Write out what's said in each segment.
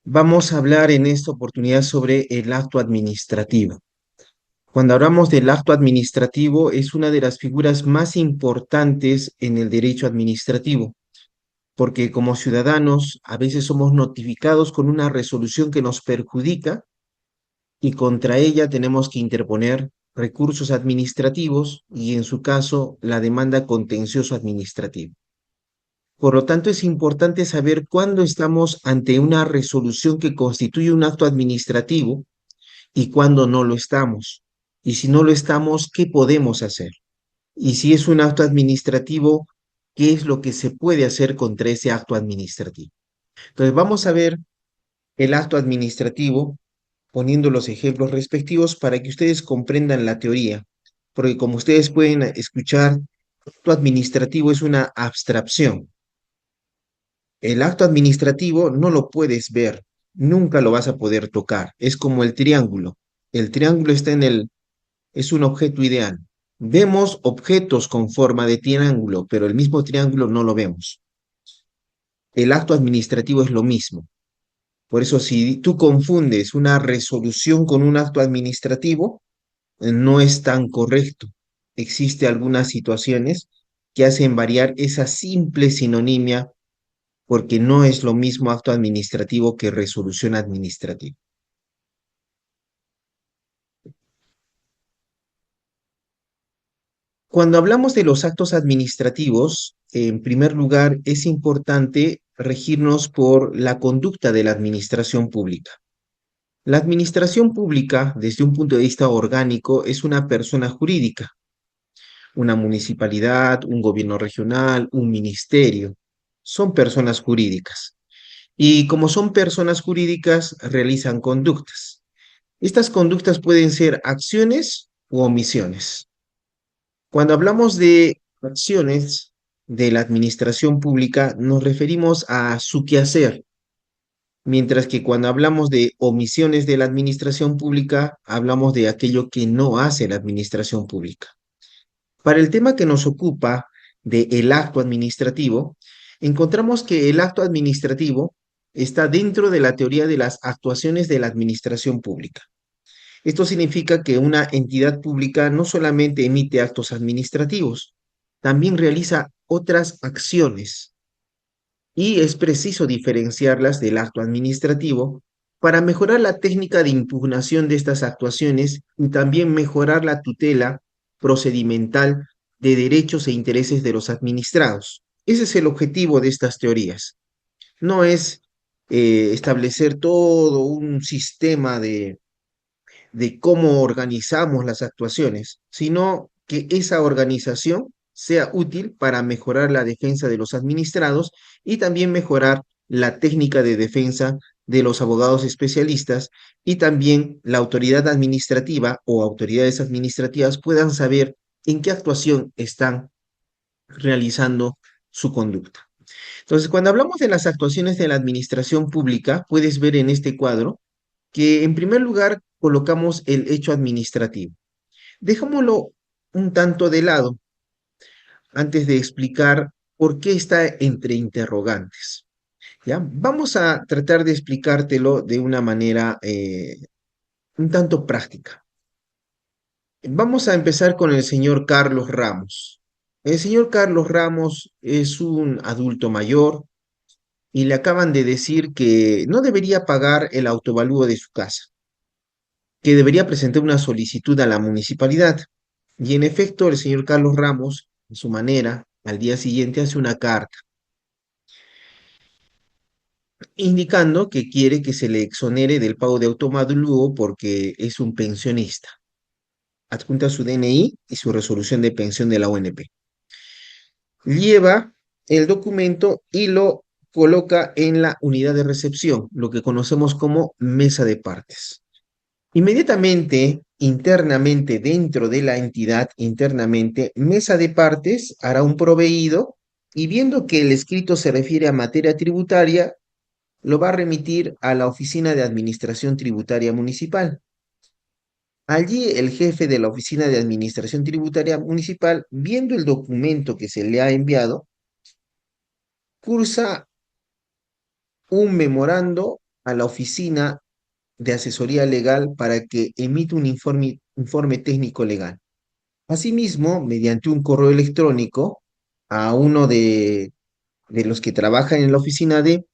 Vamos a hablar en esta oportunidad sobre el acto administrativo. Cuando hablamos del acto administrativo, es una de las figuras más importantes en el derecho administrativo, porque como ciudadanos a veces somos notificados con una resolución que nos perjudica y contra ella tenemos que interponer recursos administrativos y en su caso la demanda contencioso administrativo. Por lo tanto, es importante saber cuándo estamos ante una resolución que constituye un acto administrativo y cuándo no lo estamos. Y si no lo estamos, ¿qué podemos hacer? Y si es un acto administrativo, ¿qué es lo que se puede hacer contra ese acto administrativo? Entonces, vamos a ver el acto administrativo poniendo los ejemplos respectivos para que ustedes comprendan la teoría. Porque como ustedes pueden escuchar, acto administrativo es una abstracción. El acto administrativo no lo puedes ver, nunca lo vas a poder tocar. Es como el triángulo. El triángulo está es un objeto ideal. Vemos objetos con forma de triángulo, pero el mismo triángulo no lo vemos. El acto administrativo es lo mismo. Por eso, si tú confundes una resolución con un acto administrativo, no es tan correcto. Existen algunas situaciones que hacen variar esa simple sinonimia porque no es lo mismo acto administrativo que resolución administrativa. Cuando hablamos de los actos administrativos, en primer lugar, es importante regirnos por la conducta de la administración pública. La administración pública, desde un punto de vista orgánico, es una persona jurídica, una municipalidad, un gobierno regional, un ministerio. Son personas jurídicas. Y como son personas jurídicas, realizan conductas. Estas conductas pueden ser acciones u omisiones. Cuando hablamos de acciones de la administración pública, nos referimos a su quehacer, mientras que cuando hablamos de omisiones de la administración pública, hablamos de aquello que no hace la administración pública. Para el tema que nos ocupa de el acto administrativo, encontramos que el acto administrativo está dentro de la teoría de las actuaciones de la administración pública. Esto significa que una entidad pública no solamente emite actos administrativos, también realiza otras acciones y es preciso diferenciarlas del acto administrativo para mejorar la técnica de impugnación de estas actuaciones y también mejorar la tutela procedimental de derechos e intereses de los administrados. Ese es el objetivo de estas teorías. No es establecer todo un sistema de cómo organizamos las actuaciones, sino que esa organización sea útil para mejorar la defensa de los administrados y también mejorar la técnica de defensa de los abogados especialistas y también la autoridad administrativa o autoridades administrativas puedan saber en qué actuación están realizando su conducta. Entonces, cuando hablamos de las actuaciones de la administración pública, puedes ver en este cuadro que en primer lugar colocamos el hecho administrativo. Dejémoslo un tanto de lado antes de explicar por qué está entre interrogantes. ¿Ya? Vamos a tratar de explicártelo de una manera un tanto práctica. Vamos a empezar con el señor Carlos Ramos. El señor Carlos Ramos es un adulto mayor y le acaban de decir que no debería pagar el autovalúo de su casa, que debería presentar una solicitud a la municipalidad. Y en efecto, el señor Carlos Ramos, a su manera, al día siguiente hace una carta indicando que quiere que se le exonere del pago de automadluo porque es un pensionista. Adjunta su DNI y su resolución de pensión de la ONP. Lleva el documento y lo coloca en la unidad de recepción, lo que conocemos como mesa de partes. Inmediatamente, internamente, dentro de la entidad, internamente, mesa de partes hará un proveído y viendo que el escrito se refiere a materia tributaria, lo va a remitir a la Oficina de Administración Tributaria Municipal. Allí el jefe de la Oficina de Administración Tributaria Municipal, viendo el documento que se le ha enviado, cursa un memorando a la oficina de asesoría legal para que emita un informe técnico legal. Asimismo, mediante un correo electrónico a uno de los que trabajan en la oficina de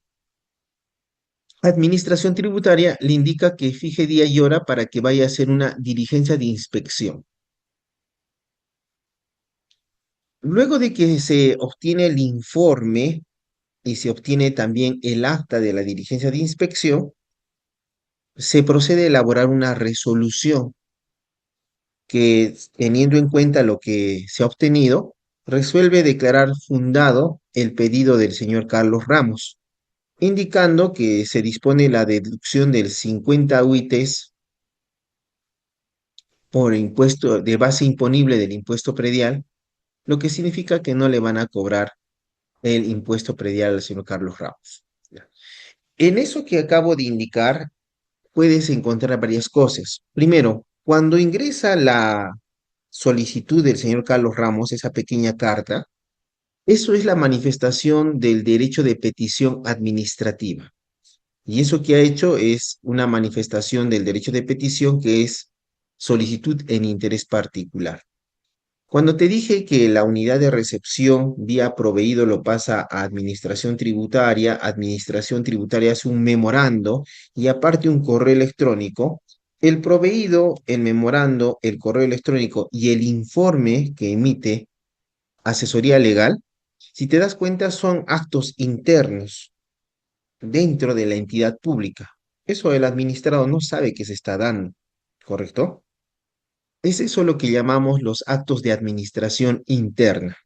Administración Tributaria, le indica que fije día y hora para que vaya a hacer una diligencia de inspección. Luego de que se obtiene el informe y se obtiene también el acta de la diligencia de inspección, se procede a elaborar una resolución que, teniendo en cuenta lo que se ha obtenido, resuelve declarar fundado el pedido del señor Carlos Ramos, indicando que se dispone la deducción del 50 UITs por impuesto de base imponible del impuesto predial, lo que significa que no le van a cobrar el impuesto predial al señor Carlos Ramos. Ya. En eso que acabo de indicar, puedes encontrar varias cosas. Primero, cuando ingresa la solicitud del señor Carlos Ramos, esa pequeña carta, eso es la manifestación del derecho de petición administrativa. Y eso que ha hecho es una manifestación del derecho de petición que es solicitud en interés particular. Cuando te dije que la unidad de recepción vía proveído lo pasa a Administración Tributaria hace un memorando y aparte un correo electrónico, el proveído, el memorando, el correo electrónico y el informe que emite asesoría legal, si te das cuenta, son actos internos dentro de la entidad pública. Eso el administrado no sabe que se está dando, ¿correcto? Es eso lo que llamamos los actos de administración interna,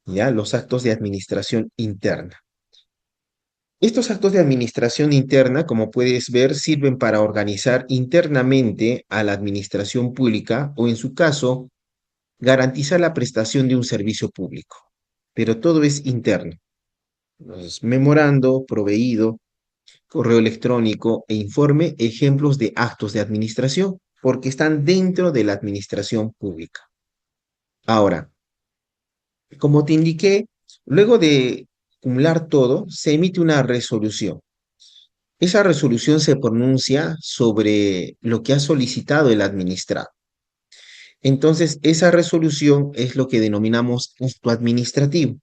¿ya? Los actos de administración interna. Estos actos de administración interna, como puedes ver, sirven para organizar internamente a la administración pública o, en su caso, garantizar la prestación de un servicio público. Pero todo es interno. Entonces, memorando, proveído, correo electrónico e informe, ejemplos de actos de administración, porque están dentro de la administración pública. Ahora, como te indiqué, luego de acumular todo, se emite una resolución. Esa resolución se pronuncia sobre lo que ha solicitado el administrado. Entonces, esa resolución es lo que denominamos acto administrativo.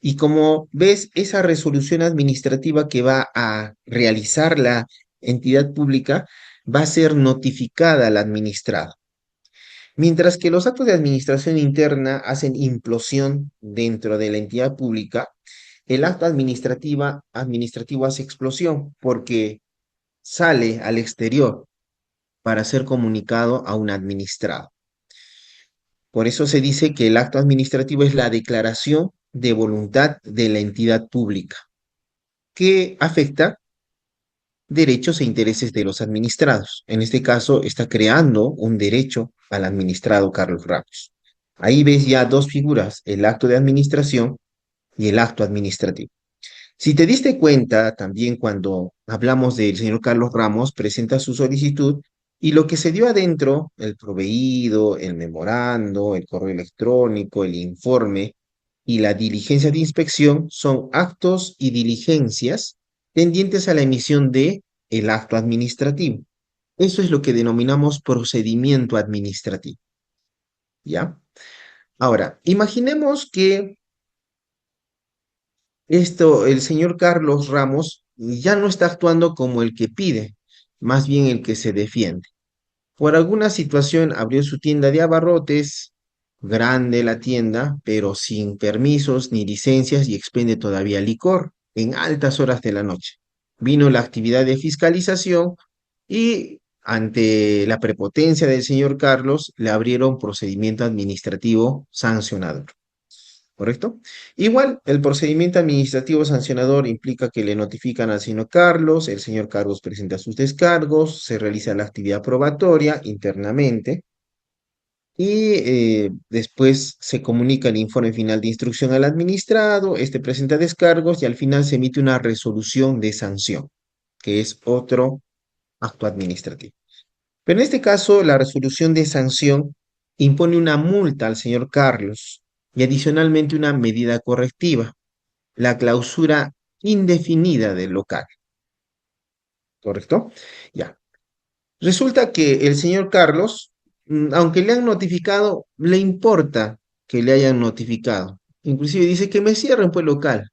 Y como ves, esa resolución administrativa que va a realizar la entidad pública va a ser notificada al administrado. Mientras que los actos de administración interna hacen implosión dentro de la entidad pública, el acto administrativo hace explosión porque sale al exterior para ser comunicado a un administrado. Por eso se dice que el acto administrativo es la declaración de voluntad de la entidad pública, que afecta derechos e intereses de los administrados. En este caso, está creando un derecho al administrado Carlos Ramos. Ahí ves ya dos figuras, el acto de administración y el acto administrativo. Si te diste cuenta, también cuando hablamos del señor Carlos Ramos, presenta su solicitud y lo que se dio adentro, el proveído, el memorando, el correo electrónico, el informe y la diligencia de inspección son actos y diligencias tendientes a la emisión de el acto administrativo. Eso es lo que denominamos procedimiento administrativo, ¿ya? Ahora, imaginemos que el señor Carlos Ramos ya no está actuando como el que pide, más bien el que se defiende. Por alguna situación abrió su tienda de abarrotes, grande la tienda, pero sin permisos ni licencias y expende todavía licor en altas horas de la noche. Vino la actividad de fiscalización y ante la prepotencia del señor Carlos le abrieron procedimiento administrativo sancionador. ¿Correcto? Igual, el procedimiento administrativo sancionador implica que le notifican al señor Carlos presenta sus descargos, se realiza la actividad probatoria internamente y después se comunica el informe final de instrucción al administrado, este presenta descargos y al final se emite una resolución de sanción, que es otro acto administrativo. Pero en este caso, la resolución de sanción impone una multa al señor Carlos y adicionalmente una medida correctiva, la clausura indefinida del local. ¿correcto? Ya. Resulta que el señor Carlos, aunque le han notificado, le importa que le hayan notificado. Inclusive dice que me cierren pues local.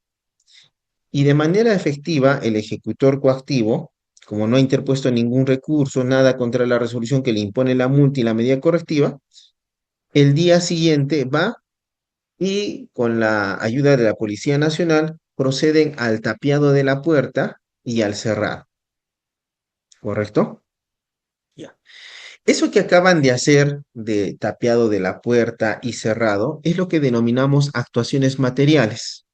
Y de manera efectiva, el ejecutor coactivo, como no ha interpuesto ningún recurso, nada contra la resolución que le impone la multa y la medida correctiva, el día siguiente va y con la ayuda de la Policía Nacional proceden al tapiado de la puerta y al cerrado, ¿correcto? Ya. Eso que acaban de hacer de tapiado de la puerta y cerrado es lo que denominamos actuaciones materiales.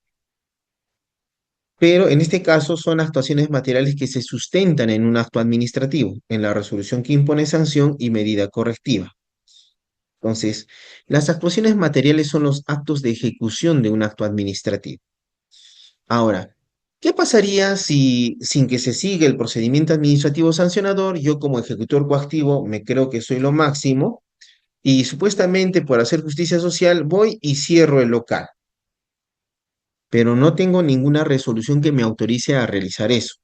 Pero en este caso son actuaciones materiales que se sustentan en un acto administrativo, en la resolución que impone sanción y medida correctiva. Entonces, las actuaciones materiales son los actos de ejecución de un acto administrativo. Ahora, ¿qué pasaría si, sin que se siga el procedimiento administrativo sancionador, yo como ejecutor coactivo me creo que soy lo máximo y supuestamente por hacer justicia social voy y cierro el local, pero no tengo ninguna resolución que me autorice a realizar eso?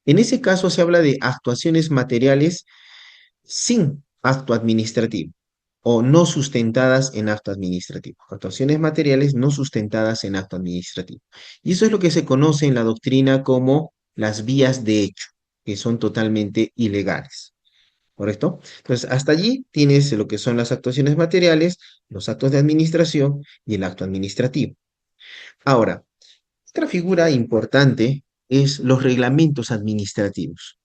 En ese caso se habla de actuaciones materiales sin acto administrativo o no sustentadas en acto administrativo. Actuaciones materiales no sustentadas en acto administrativo. Y eso es lo que se conoce en la doctrina como las vías de hecho, que son totalmente ilegales. ¿Correcto? Entonces, hasta allí tienes lo que son las actuaciones materiales, los actos de administración y el acto administrativo. Ahora, otra figura importante es los reglamentos administrativos.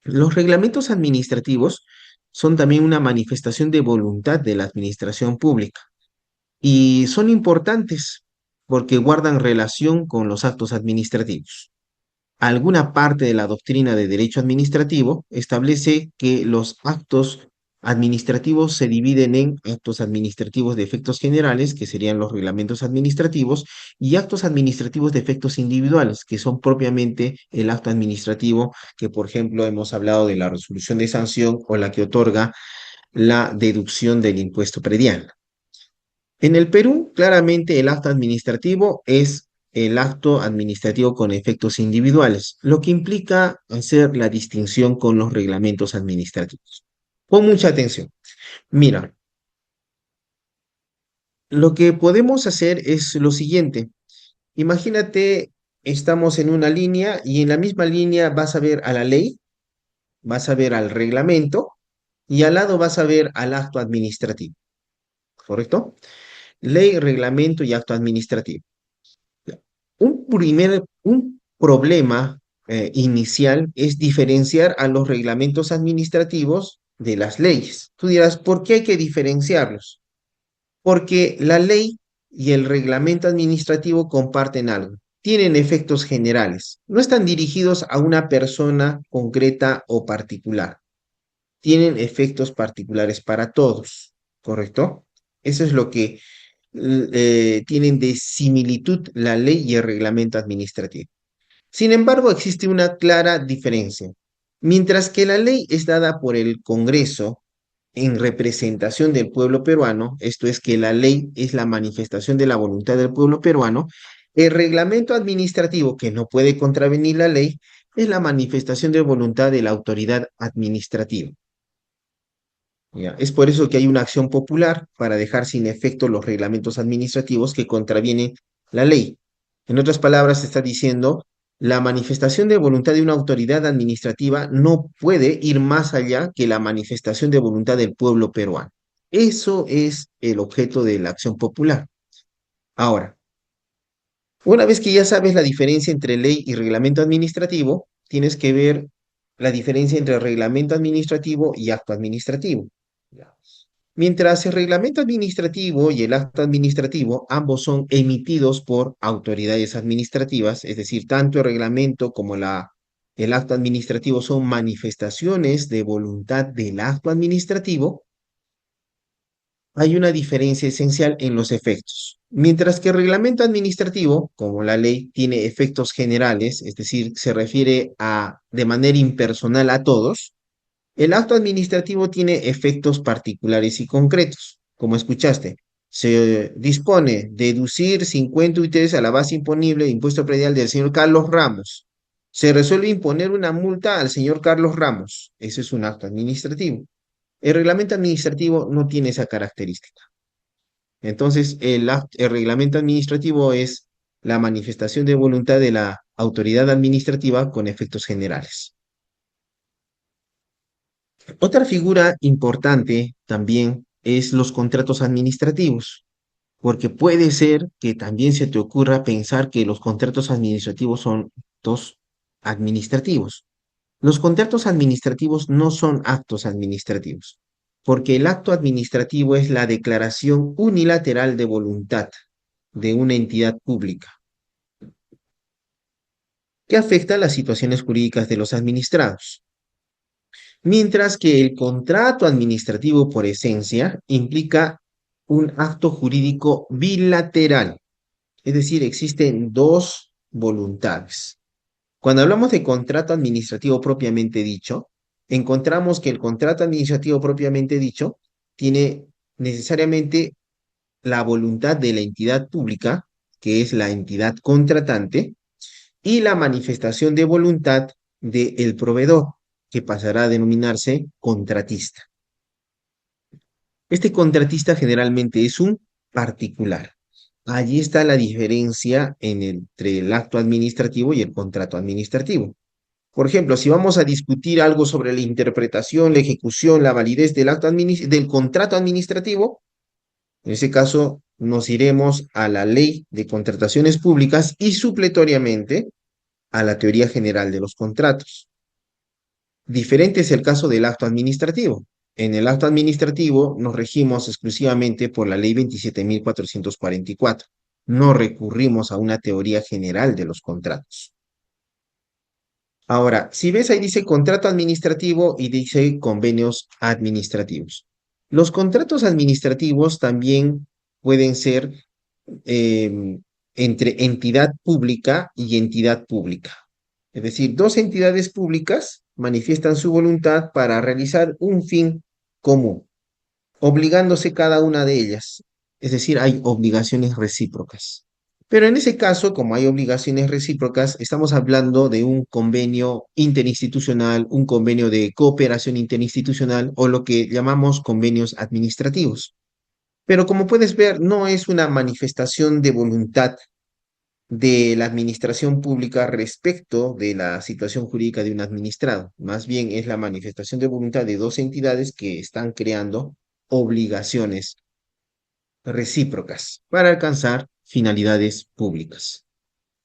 Los reglamentos administrativos son también una manifestación de voluntad de la administración pública y son importantes porque guardan relación con los actos administrativos. Alguna parte de la doctrina de derecho administrativo establece que los actos administrativos se dividen en actos administrativos de efectos generales, que serían los reglamentos administrativos, y actos administrativos de efectos individuales, que son propiamente el acto administrativo que, por ejemplo, hemos hablado de la resolución de sanción o la que otorga la deducción del impuesto predial. En el Perú, claramente el acto administrativo es el acto administrativo con efectos individuales, lo que implica hacer la distinción con los reglamentos administrativos. Con mucha atención. Mira, lo que podemos hacer es lo siguiente. Imagínate, estamos en una línea y en la misma línea vas a ver a la ley, vas a ver al reglamento y al lado vas a ver al acto administrativo, ¿correcto? Ley, reglamento y acto administrativo. Un problema inicial es diferenciar a los reglamentos administrativos de las leyes. Tú dirás, ¿por qué hay que diferenciarlos? Porque la ley y el reglamento administrativo comparten algo. Tienen efectos generales. No están dirigidos a una persona concreta o particular. Tienen efectos particulares para todos, ¿correcto? Eso es lo que tienen de similitud la ley y el reglamento administrativo. Sin embargo, existe una clara diferencia. Mientras que la ley es dada por el Congreso en representación del pueblo peruano, esto es que la ley es la manifestación de la voluntad del pueblo peruano, el reglamento administrativo, que no puede contravenir la ley, es la manifestación de voluntad de la autoridad administrativa. ¿Ya? Es por eso que hay una acción popular para dejar sin efecto los reglamentos administrativos que contravienen la ley. En otras palabras, se está diciendo, la manifestación de voluntad de una autoridad administrativa no puede ir más allá que la manifestación de voluntad del pueblo peruano. Eso es el objeto de la acción popular. Ahora, una vez que ya sabes la diferencia entre ley y reglamento administrativo, tienes que ver la diferencia entre reglamento administrativo y acto administrativo. ¿Ya? Mientras el reglamento administrativo y el acto administrativo ambos son emitidos por autoridades administrativas, es decir, tanto el reglamento como el acto administrativo son manifestaciones de voluntad del acto administrativo, hay una diferencia esencial en los efectos. Mientras que el reglamento administrativo, como la ley, tiene efectos generales, es decir, se refiere a de manera impersonal a todos, el acto administrativo tiene efectos particulares y concretos. Como escuchaste, se dispone deducir 50 UITs a la base imponible de impuesto predial del señor Carlos Ramos. Se resuelve imponer una multa al señor Carlos Ramos. Ese es un acto administrativo. El reglamento administrativo no tiene esa característica. Entonces, el reglamento administrativo es la manifestación de voluntad de la autoridad administrativa con efectos generales. Otra figura importante también es los contratos administrativos, porque puede ser que también se te ocurra pensar que los contratos administrativos son actos administrativos. Los contratos administrativos no son actos administrativos, porque el acto administrativo es la declaración unilateral de voluntad de una entidad pública que afecta las situaciones jurídicas de los administrados. Mientras que el contrato administrativo por esencia implica un acto jurídico bilateral, es decir, existen dos voluntades. Cuando hablamos de contrato administrativo propiamente dicho, encontramos que el contrato administrativo propiamente dicho tiene necesariamente la voluntad de la entidad pública, que es la entidad contratante, y la manifestación de voluntad del proveedor, que pasará a denominarse contratista. Este contratista generalmente es un particular. Allí está la diferencia entre el acto administrativo y el contrato administrativo. Por ejemplo, si vamos a discutir algo sobre la interpretación, la ejecución, la validez del contrato administrativo, en ese caso nos iremos a la ley de contrataciones públicas y supletoriamente a la teoría general de los contratos. Diferente es el caso del acto administrativo. En el acto administrativo nos regimos exclusivamente por la ley 27.444. No recurrimos a una teoría general de los contratos. Ahora, si ves ahí dice contrato administrativo y dice convenios administrativos. Los contratos administrativos también pueden ser eh, entre entidad pública y entidad pública. Es decir, dos entidades públicas manifiestan su voluntad para realizar un fin común, obligándose cada una de ellas. Es decir, hay obligaciones recíprocas. Pero en ese caso, como hay obligaciones recíprocas, estamos hablando de un convenio interinstitucional, un convenio de cooperación interinstitucional o lo que llamamos convenios administrativos. Pero como puedes ver, no es una manifestación de voluntad de la administración pública respecto de la situación jurídica de un administrado. Más bien es la manifestación de voluntad de dos entidades que están creando obligaciones recíprocas para alcanzar finalidades públicas.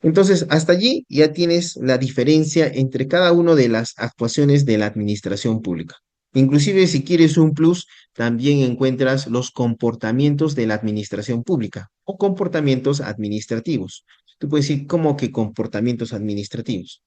Entonces, hasta allí ya tienes la diferencia entre cada una de las actuaciones de la administración pública. Inclusive, si quieres un plus, también encuentras los comportamientos de la administración pública o comportamientos administrativos. Tú puedes decir, ¿cómo que comportamientos administrativos?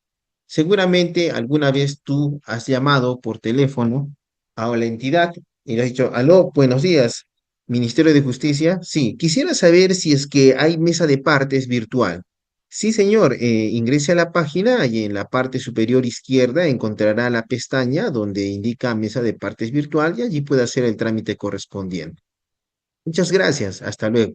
Seguramente alguna vez tú has llamado por teléfono a la entidad y le has dicho, aló, buenos días, Ministerio de Justicia. Sí, quisiera saber si es que hay mesa de partes virtual. Sí, señor, ingrese a la página y en la parte superior izquierda encontrará la pestaña donde indica mesa de partes virtual y allí puede hacer el trámite correspondiente. Muchas gracias, hasta luego.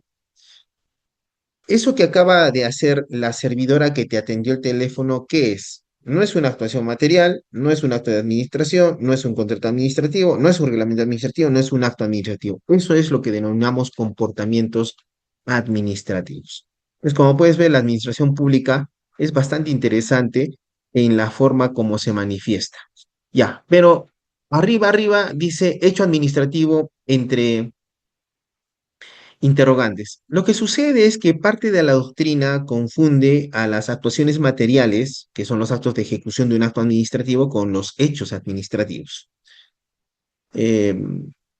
Eso que acaba de hacer la servidora que te atendió el teléfono, ¿qué es? No es una actuación material, no es un acto de administración, no es un contrato administrativo, no es un reglamento administrativo, no es un acto administrativo. Eso es lo que denominamos comportamientos administrativos. Pues como puedes ver, la administración pública es bastante interesante en la forma como se manifiesta. Ya, pero arriba dice hecho administrativo entre interrogantes. Lo que sucede es que parte de la doctrina confunde a las actuaciones materiales, que son los actos de ejecución de un acto administrativo, con los hechos administrativos. Eh,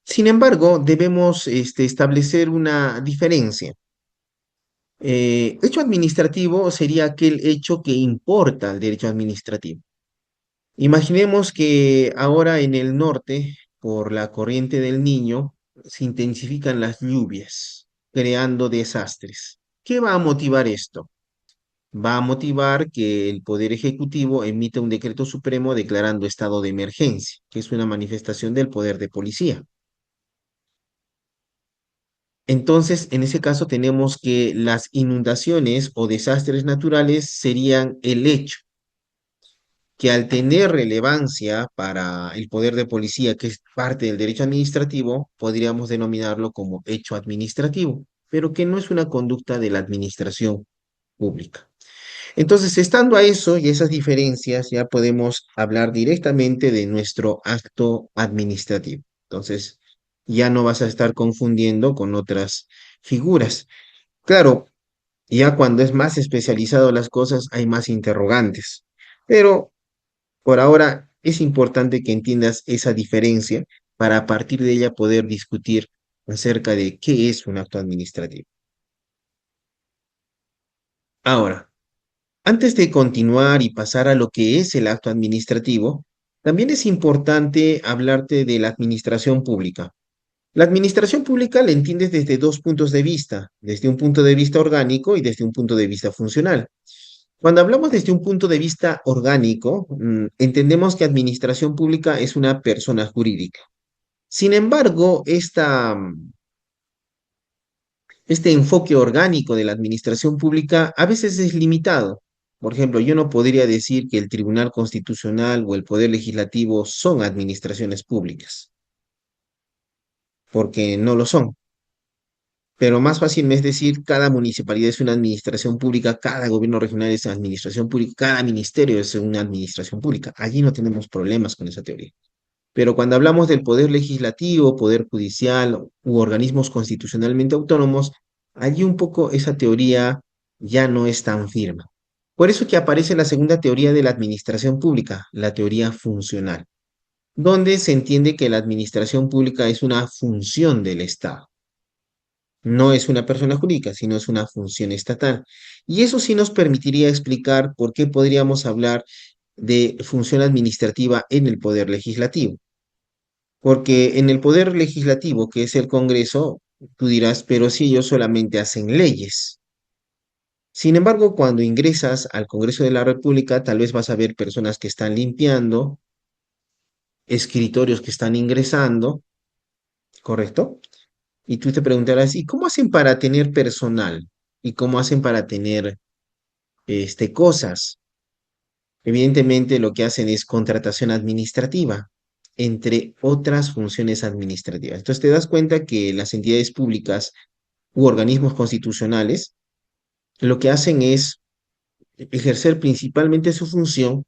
Sin embargo, debemos establecer una diferencia. Hecho administrativo sería aquel hecho que importa al derecho administrativo. Imaginemos que ahora en el norte, por la corriente del Niño, se intensifican las lluvias, creando desastres. ¿Qué va a motivar esto? Va a motivar que el Poder Ejecutivo emita un decreto supremo declarando estado de emergencia, que es una manifestación del poder de policía. Entonces, en ese caso tenemos que las inundaciones o desastres naturales serían el hecho. que al tener relevancia para el poder de policía, que es parte del derecho administrativo, podríamos denominarlo como hecho administrativo, pero que no es una conducta de la administración pública. Entonces, estando a eso y esas diferencias, ya podemos hablar directamente de nuestro acto administrativo. Entonces, ya no vas a estar confundiendo con otras figuras. Claro, ya cuando es más especializado las cosas, hay más interrogantes. Pero por ahora es importante que entiendas esa diferencia para a partir de ella poder discutir acerca de qué es un acto administrativo. Ahora, antes de continuar y pasar a lo que es el acto administrativo, también es importante hablarte de la administración pública. La administración pública la entiendes desde dos puntos de vista, desde un punto de vista orgánico y desde un punto de vista funcional. Cuando hablamos desde un punto de vista orgánico, entendemos que administración pública es una persona jurídica. Sin embargo, este enfoque orgánico de la administración pública a veces es limitado. Por ejemplo, yo no podría decir que el Tribunal Constitucional o el Poder Legislativo son administraciones públicas, porque no lo son. Pero más fácil me es decir, cada municipalidad es una administración pública, cada gobierno regional es una administración pública, cada ministerio es una administración pública. Allí no tenemos problemas con esa teoría. Pero cuando hablamos del poder legislativo, poder judicial u organismos constitucionalmente autónomos, allí un poco esa teoría ya no es tan firme. Por eso que aparece la segunda teoría de la administración pública, la teoría funcional, donde se entiende que la administración pública es una función del Estado. No es una persona jurídica, sino es una función estatal. Y eso sí nos permitiría explicar por qué podríamos hablar de función administrativa en el poder legislativo. Porque en el poder legislativo, que es el Congreso, tú dirás, pero si ellos solamente hacen leyes. Sin embargo, cuando ingresas al Congreso de la República, tal vez vas a ver personas que están limpiando, escritorios que están ingresando, ¿correcto? Y tú te preguntarás, ¿y cómo hacen para tener personal? ¿Y cómo hacen para tener cosas? Evidentemente, lo que hacen es contratación administrativa, entre otras funciones administrativas. Entonces, te das cuenta que las entidades públicas u organismos constitucionales lo que hacen es ejercer principalmente su función,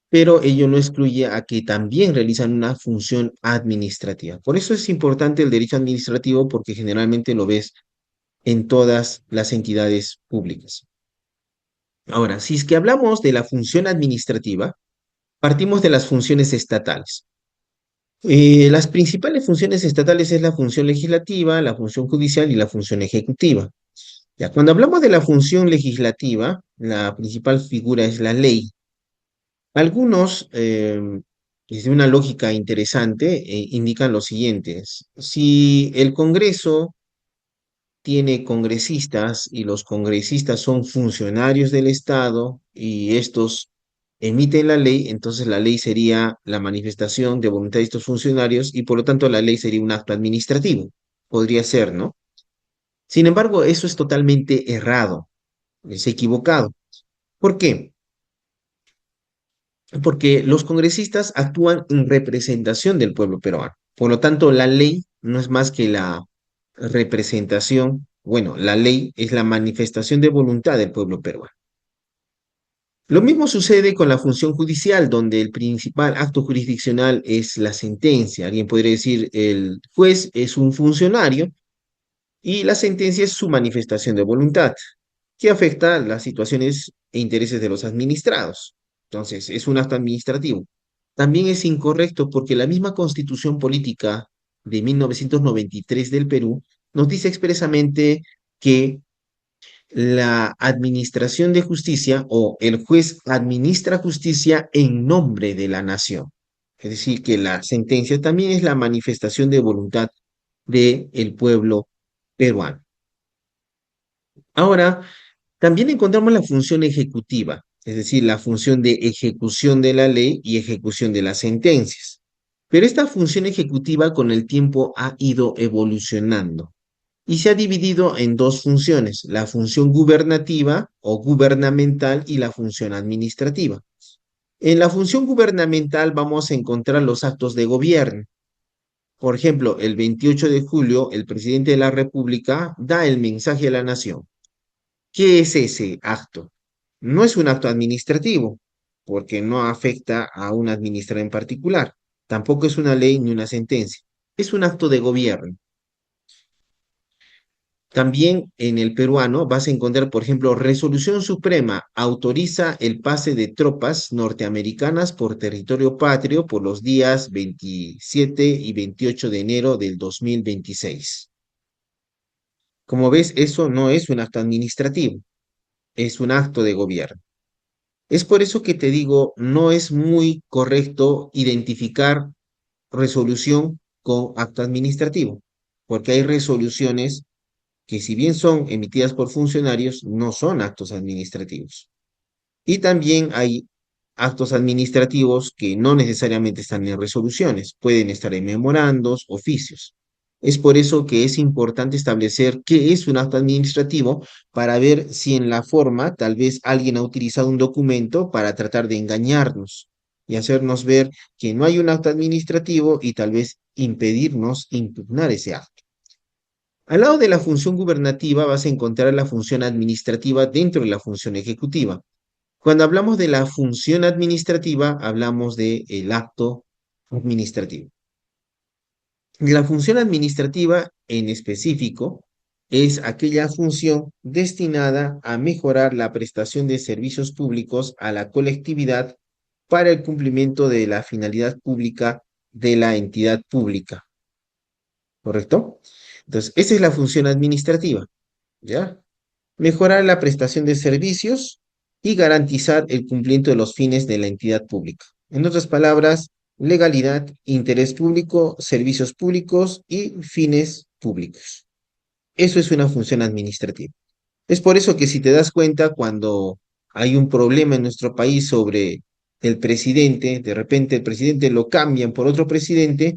pero ello no excluye a que también realizan una función administrativa. Por eso es importante el derecho administrativo porque generalmente lo ves en todas las entidades públicas. Ahora, si es que hablamos de la función administrativa, partimos de las funciones estatales. Las principales funciones estatales es la función legislativa, la función judicial y la función ejecutiva. Ya, cuando hablamos de la función legislativa, la principal figura es la ley. Algunos, desde una lógica interesante, indican lo siguiente: si el Congreso tiene congresistas y los congresistas son funcionarios del Estado y estos emiten la ley, entonces la ley sería la manifestación de voluntad de estos funcionarios y por lo tanto la ley sería un acto administrativo. Podría ser, ¿no? Sin embargo, eso es totalmente errado, es equivocado. ¿Por qué? Porque los congresistas actúan en representación del pueblo peruano. Por lo tanto, la ley no es más que la representación, bueno, la ley es la manifestación de voluntad del pueblo peruano. Lo mismo sucede con la función judicial, donde el principal acto jurisdiccional es la sentencia. Alguien podría decir, el juez es un funcionario y la sentencia es su manifestación de voluntad, que afecta las situaciones e intereses de los administrados. Entonces, es un acto administrativo. También es incorrecto porque la misma Constitución Política de 1993 del Perú nos dice expresamente que la administración de justicia o el juez administra justicia en nombre de la nación. Es decir, que la sentencia también es la manifestación de voluntad del pueblo peruano. Ahora, también encontramos la función ejecutiva, es decir, la función de ejecución de la ley y ejecución de las sentencias. Pero esta función ejecutiva con el tiempo ha ido evolucionando y se ha dividido en dos funciones, la función gubernativa o gubernamental y la función administrativa. En la función gubernamental vamos a encontrar los actos de gobierno. Por ejemplo, el 28 de julio, el presidente de la República da el mensaje a la nación. ¿Qué es ese acto? No es un acto administrativo, porque no afecta a una administración en particular. Tampoco es una ley ni una sentencia. Es un acto de gobierno. También en el peruano vas a encontrar, por ejemplo, Resolución Suprema autoriza el pase de tropas norteamericanas por territorio patrio por los días 27 y 28 de enero del 2026. Como ves, eso no es un acto administrativo, es un acto de gobierno. Es por eso que te digo, no es muy correcto identificar resolución con acto administrativo, porque hay resoluciones que si bien son emitidas por funcionarios, no son actos administrativos. Y también hay actos administrativos que no necesariamente están en resoluciones, pueden estar en memorandos, oficios. Es por eso que es importante establecer qué es un acto administrativo para ver si en la forma tal vez alguien ha utilizado un documento para tratar de engañarnos y hacernos ver que no hay un acto administrativo y tal vez impedirnos impugnar ese acto. Al lado de la función gubernativa vas a encontrar la función administrativa dentro de la función ejecutiva. Cuando hablamos de la función administrativa, hablamos del acto administrativo. La función administrativa en específico es aquella función destinada a mejorar la prestación de servicios públicos a la colectividad para el cumplimiento de la finalidad pública de la entidad pública, ¿correcto? Entonces, esa es la función administrativa, ¿ya? Mejorar la prestación de servicios y garantizar el cumplimiento de los fines de la entidad pública. En otras palabras, legalidad, interés público, servicios públicos y fines públicos. Eso es una función administrativa. Es por eso que si te das cuenta, cuando hay un problema en nuestro país sobre el presidente, de repente el presidente lo cambian por otro presidente,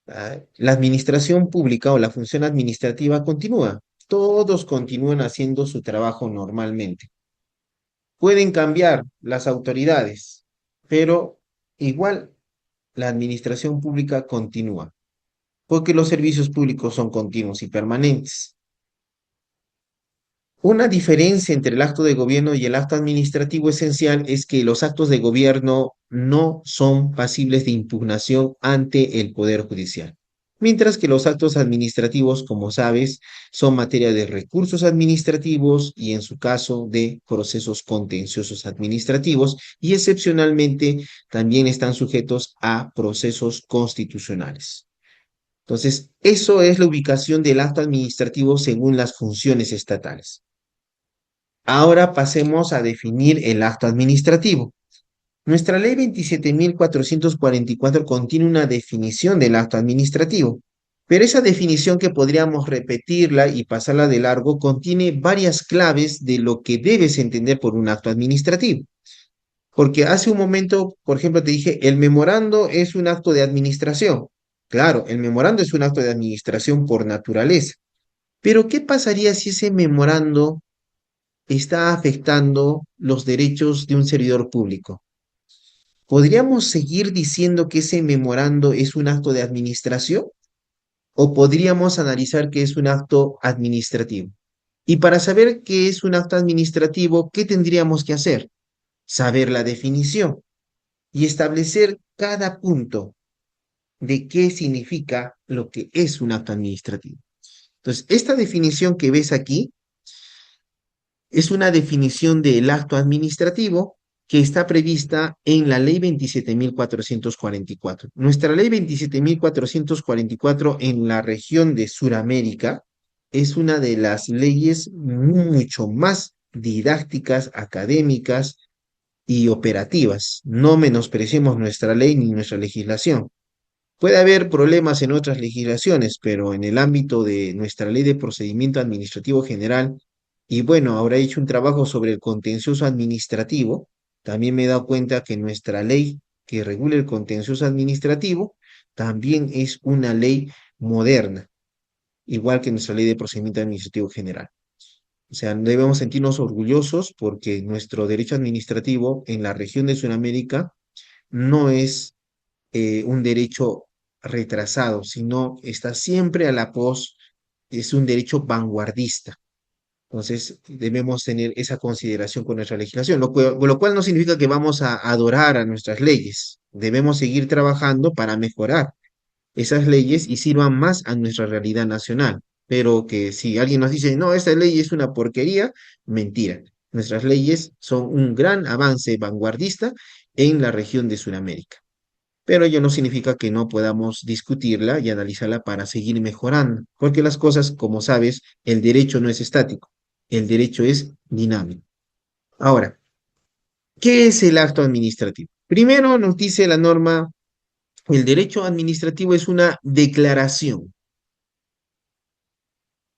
la administración pública o la función administrativa continúa. Todos continúan haciendo su trabajo normalmente. Pueden cambiar las autoridades, pero igual la administración pública continúa, porque los servicios públicos son continuos y permanentes. Una diferencia entre el acto de gobierno y el acto administrativo esencial es que los actos de gobierno no son pasibles de impugnación ante el Poder Judicial, mientras que los actos administrativos, como sabes, son materia de recursos administrativos y en su caso de procesos contenciosos administrativos y excepcionalmente también están sujetos a procesos constitucionales. Entonces, eso es la ubicación del acto administrativo según las funciones estatales. Ahora pasemos a definir el acto administrativo. Nuestra ley 27.444 contiene una definición del acto administrativo, pero esa definición que podríamos repetirla y pasarla de largo contiene varias claves de lo que debes entender por un acto administrativo. Porque hace un momento, por ejemplo, te dije, el memorando es un acto de administración. Claro, el memorando es un acto de administración por naturaleza. Pero ¿qué pasaría si ese memorando está afectando los derechos de un servidor público? ¿Podríamos seguir diciendo que ese memorando es un acto de administración o podríamos analizar que es un acto administrativo? Y para saber qué es un acto administrativo, ¿qué tendríamos que hacer? Saber la definición y establecer cada punto de qué significa lo que es un acto administrativo. Entonces, esta definición que ves aquí es una definición del acto administrativo que está prevista en la Ley 27.444. Nuestra Ley 27.444 en la región de Suramérica es una de las leyes mucho más didácticas, académicas y operativas. No menospreciemos nuestra ley ni nuestra legislación. Puede haber problemas en otras legislaciones, pero en el ámbito de nuestra ley de procedimiento administrativo general, y bueno, ahora he hecho un trabajo sobre el contencioso administrativo, también me he dado cuenta que nuestra ley que regula el contencioso administrativo también es una ley moderna, igual que nuestra ley de procedimiento administrativo general. O sea, debemos sentirnos orgullosos porque nuestro derecho administrativo en la región de Sudamérica no es un derecho retrasado, sino está siempre a la pos, es un derecho vanguardista. Entonces, debemos tener esa consideración con nuestra legislación, lo cual no significa que vamos a adorar a nuestras leyes. Debemos seguir trabajando para mejorar esas leyes y sirvan más a nuestra realidad nacional. Pero que si alguien nos dice, no, esta ley es una porquería, mentira. Nuestras leyes son un gran avance vanguardista en la región de Sudamérica. Pero ello no significa que no podamos discutirla y analizarla para seguir mejorando, porque las cosas, como sabes, el derecho no es estático, el derecho es dinámico. Ahora, ¿qué es el acto administrativo? Primero nos dice la norma, el derecho administrativo es una declaración.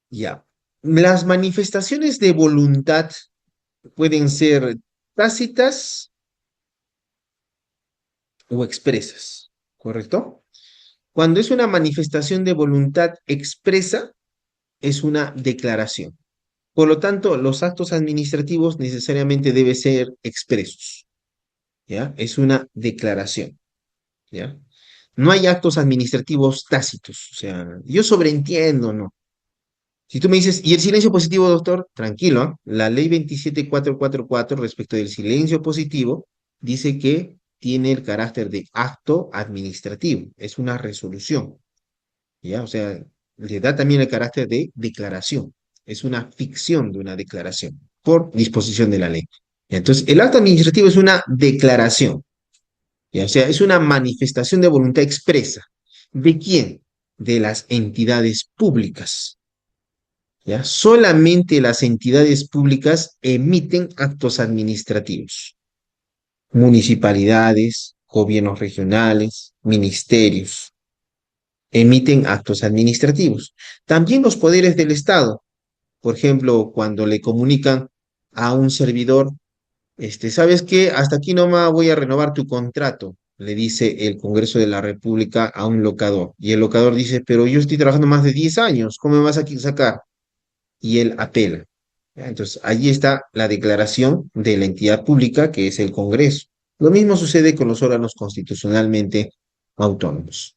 Ya. Las manifestaciones de voluntad pueden ser tácitas o expresas, ¿correcto? Cuando es una manifestación de voluntad expresa, es una declaración. Por lo tanto, los actos administrativos necesariamente deben ser expresos, ¿ya? Es una declaración, ¿ya? No hay actos administrativos tácitos, o sea, yo sobreentiendo, ¿no? Si tú me dices, ¿y el silencio positivo, doctor? Tranquilo, ¿ah? La ley 27444 respecto del silencio positivo dice que tiene el carácter de acto administrativo, es una resolución, ¿ya? O sea, le da también el carácter de declaración, es una ficción de una declaración por disposición de la ley. Entonces, el acto administrativo es una declaración, ¿ya? O sea, es una manifestación de voluntad expresa. ¿De quién? De las entidades públicas. ¿Ya? Solamente las entidades públicas emiten actos administrativos. Municipalidades, gobiernos regionales, ministerios emiten actos administrativos. También los poderes del Estado, por ejemplo, cuando le comunican a un servidor, ¿sabes qué? Hasta aquí nomás voy a renovar tu contrato, le dice el Congreso de la República a un locador. Y el locador dice, pero yo estoy trabajando más de 10 años, ¿cómo me vas a sacar? Y él apela. ¿Ya? Entonces, allí está la declaración de la entidad pública, que es el Congreso. Lo mismo sucede con los órganos constitucionalmente autónomos.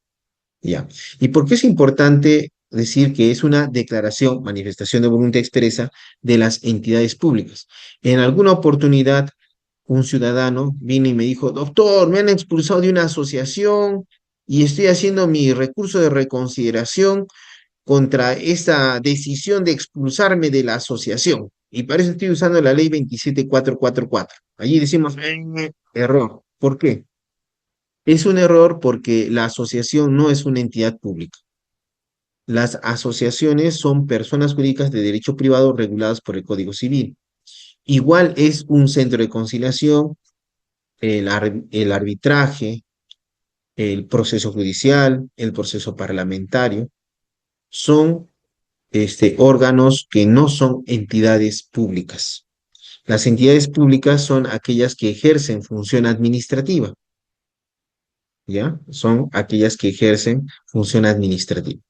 ¿Ya? ¿Y por qué es importante decir que es una declaración, manifestación de voluntad expresa de las entidades públicas? En alguna oportunidad, un ciudadano vino y me dijo, doctor, me han expulsado de una asociación y estoy haciendo mi recurso de reconsideración contra esa decisión de expulsarme de la asociación. Y para eso estoy usando la ley 27444. Allí decimos, error. ¿Por qué? Es un error porque la asociación no es una entidad pública. Las asociaciones son personas jurídicas de derecho privado reguladas por el Código Civil. Igual es un centro de conciliación, el arbitraje, el proceso judicial, el proceso parlamentario, son órganos que no son entidades públicas. Las entidades públicas son aquellas que ejercen función administrativa, ¿ya? Son aquellas que ejercen función administrativa.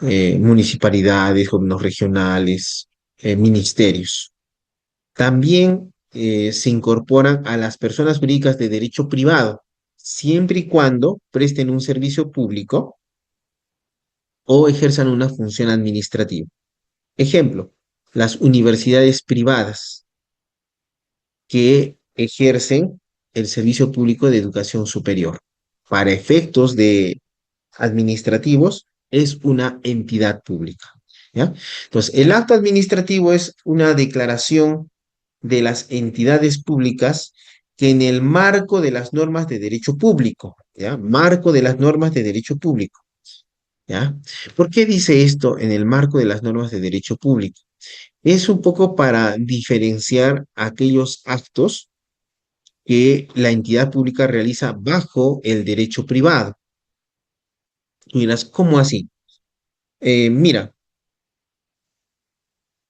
Municipalidades, gobiernos regionales, ministerios. También se incorporan a las personas jurídicas de derecho privado, siempre y cuando presten un servicio público o ejerzan una función administrativa. Ejemplo, las universidades privadas que ejercen el servicio público de educación superior. Para efectos de administrativos, es una entidad pública. ¿Ya? Entonces, el acto administrativo es una declaración de las entidades públicas que en el marco de las normas de derecho público, ¿ya? Marco de las normas de derecho público, ¿ya? ¿Por qué dice esto en el marco de las normas de derecho público? Es un poco para diferenciar aquellos actos que la entidad pública realiza bajo el derecho privado. Tú dirás, ¿cómo así? Mira,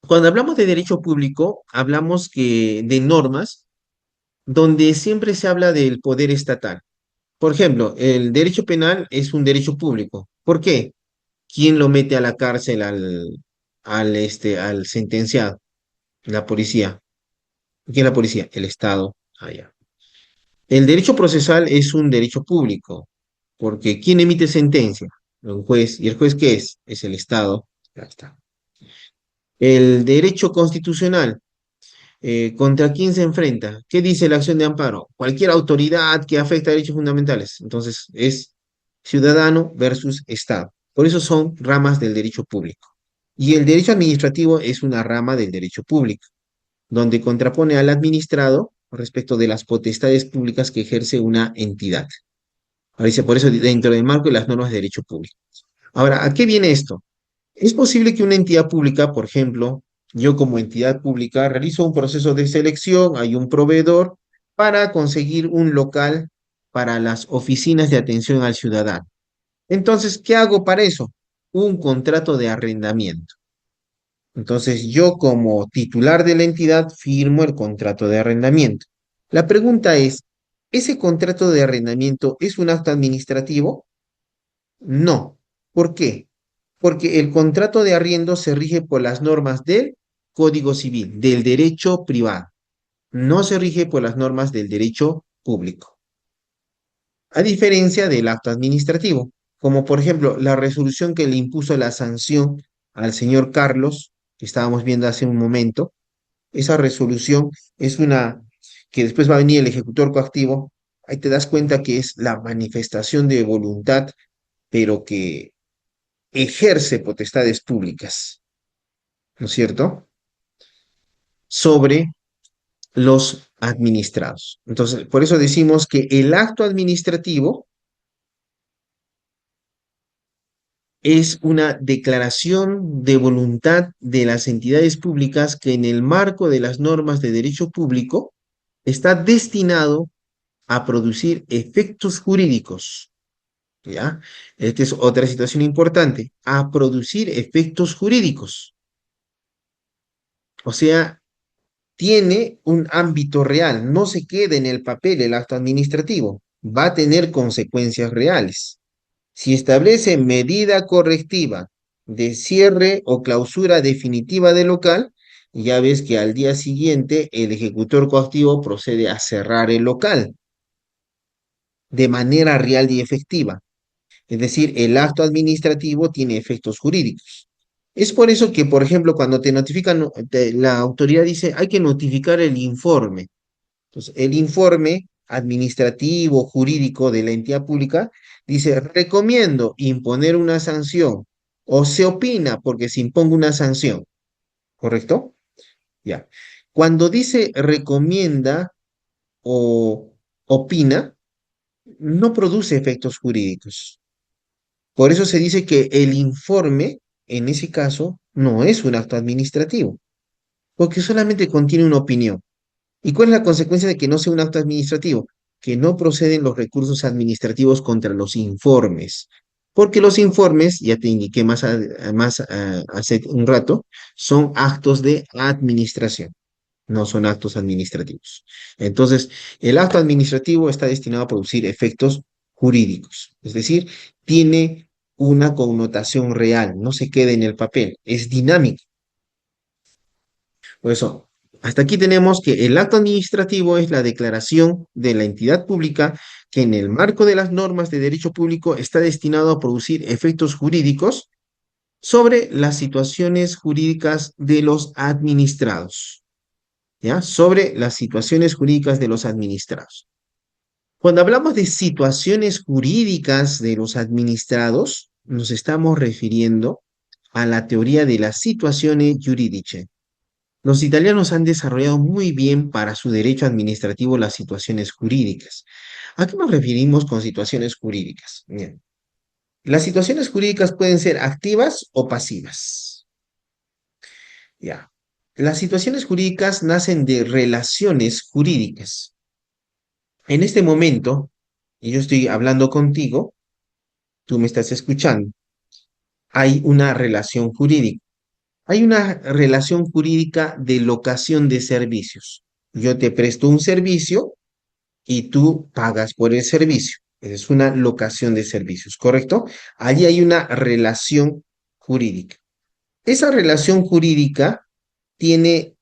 cuando hablamos de derecho público, hablamos de normas donde siempre se habla del poder estatal. Por ejemplo, el derecho penal es un derecho público. ¿Por qué? ¿Quién lo mete a la cárcel al sentenciado, la policía. ¿Quién es la policía? El Estado. Allá. El derecho procesal es un derecho público, porque ¿quién emite sentencia? Un juez. ¿Y el juez qué es? Es el Estado. Ya está. El derecho constitucional, ¿contra quién se enfrenta? ¿Qué dice la acción de amparo? Cualquier autoridad que afecta a derechos fundamentales. Entonces, es ciudadano versus Estado. Por eso son ramas del derecho público. Y el derecho administrativo es una rama del derecho público, donde contrapone al administrado respecto de las potestades públicas que ejerce una entidad. Ahora dice, por eso dentro del marco de las normas de derecho público. Ahora, ¿a qué viene esto? Es posible que una entidad pública, por ejemplo, yo como entidad pública realizo un proceso de selección, hay un proveedor para conseguir un local para las oficinas de atención al ciudadano. Entonces, ¿qué hago para eso? Un contrato de arrendamiento. Entonces, yo como titular de la entidad firmo el contrato de arrendamiento. La pregunta es, ¿ese contrato de arrendamiento es un acto administrativo? No. ¿Por qué? Porque el contrato de arriendo se rige por las normas del Código Civil, del derecho privado. No se rige por las normas del derecho público. A diferencia del acto administrativo, como por ejemplo la resolución que le impuso la sanción al señor Carlos, que estábamos viendo hace un momento. Esa resolución es una que después va a venir el ejecutor coactivo. Ahí te das cuenta que es la manifestación de voluntad, pero que ejerce potestades públicas, ¿no es cierto? Sobre los administrados. Entonces, por eso decimos que el acto administrativo es una declaración de voluntad de las entidades públicas que en el marco de las normas de derecho público está destinado a producir efectos jurídicos, ¿ya? Esta es otra situación importante, a producir efectos jurídicos. O sea, tiene un ámbito real, no se queda en el papel el acto administrativo, va a tener consecuencias reales. Si establece medida correctiva de cierre o clausura definitiva del local, ya ves que al día siguiente el ejecutor coactivo procede a cerrar el local de manera real y efectiva. Es decir, el acto administrativo tiene efectos jurídicos. Es por eso que, por ejemplo, cuando te notifican, la autoridad dice, hay que notificar el informe. Entonces, el informe administrativo, jurídico de la entidad pública dice, recomiendo imponer una sanción o se opina porque se imponga una sanción, ¿correcto? Ya. Cuando dice recomienda o opina, no produce efectos jurídicos. Por eso se dice que el informe, en ese caso, no es un acto administrativo, porque solamente contiene una opinión. ¿Y cuál es la consecuencia de que no sea un acto administrativo? Que no proceden los recursos administrativos contra los informes. Porque los informes, ya te indiqué hace un rato, son actos de administración, no son actos administrativos. Entonces, el acto administrativo está destinado a producir efectos jurídicos, es decir, tiene una connotación real, no se queda en el papel, es dinámico. Por eso, hasta aquí tenemos que el acto administrativo es la declaración de la entidad pública que en el marco de las normas de derecho público está destinado a producir efectos jurídicos sobre las situaciones jurídicas de los administrados, ¿ya? Sobre las situaciones jurídicas de los administrados. Cuando hablamos de situaciones jurídicas de los administrados, nos estamos refiriendo a la teoría de las situaciones jurídiche. Los italianos han desarrollado muy bien para su derecho administrativo las situaciones jurídicas. ¿A qué nos referimos con situaciones jurídicas? Bien, las situaciones jurídicas pueden ser activas o pasivas. Ya. Las situaciones jurídicas nacen de relaciones jurídicas. En este momento, y yo estoy hablando contigo, tú me estás escuchando, hay una relación jurídica. Hay una relación jurídica de locación de servicios. Yo te presto un servicio y tú pagas por el servicio. Es una locación de servicios, ¿correcto? Allí hay una relación jurídica. Esa relación jurídica tiene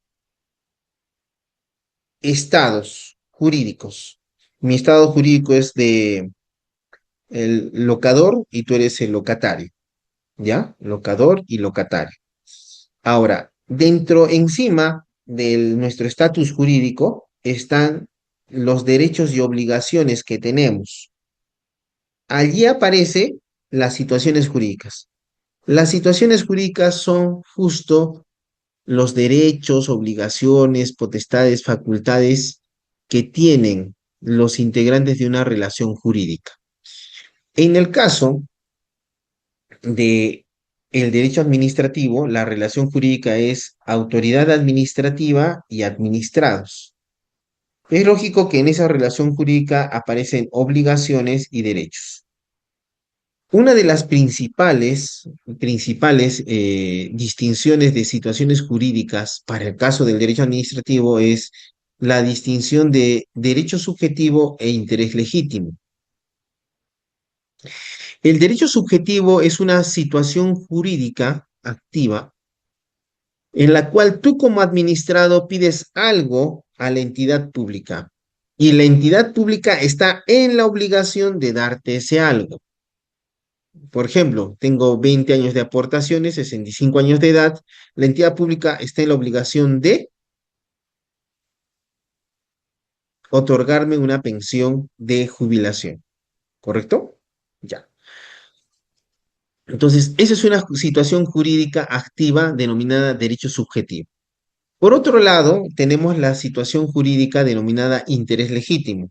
estados jurídicos. Mi estado jurídico es de el locador y tú eres el locatario, ¿ya? Locador y locatario. Ahora, encima de nuestro estatus jurídico están los derechos y obligaciones que tenemos. Allí aparecen las situaciones jurídicas. Las situaciones jurídicas son justo los derechos, obligaciones, potestades, facultades que tienen los integrantes de una relación jurídica. En el caso de el derecho administrativo, la relación jurídica es autoridad administrativa y administrados. Es lógico que en esa relación jurídica aparecen obligaciones y derechos. Una de las principales distinciones de situaciones jurídicas para el caso del derecho administrativo es la distinción de derecho subjetivo e interés legítimo. El derecho subjetivo es una situación jurídica activa en la cual tú como administrado pides algo a la entidad pública y la entidad pública está en la obligación de darte ese algo. Por ejemplo, tengo 20 años de aportaciones, 65 años de edad, la entidad pública está en la obligación de otorgarme una pensión de jubilación, ¿correcto? Ya. Entonces, esa es una situación jurídica activa denominada derecho subjetivo. Por otro lado, tenemos la situación jurídica denominada interés legítimo.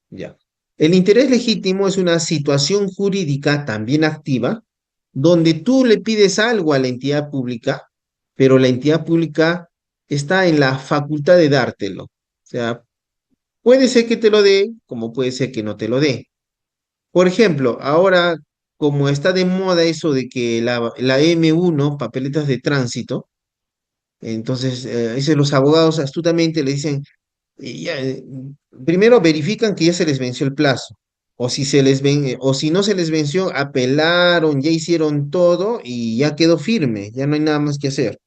Ya. El interés legítimo es una situación jurídica también activa, donde tú le pides algo a la entidad pública, pero la entidad pública está en la facultad de dártelo. O sea, puede ser que te lo dé, como puede ser que no te lo dé. Por ejemplo, ahora, como está de moda eso de que la M1, papeletas de tránsito, entonces, dicen los abogados astutamente le dicen, primero verifican que ya se les venció el plazo, o si o si no se les venció, apelaron, ya hicieron todo y ya quedó firme, ya no hay nada más que hacer.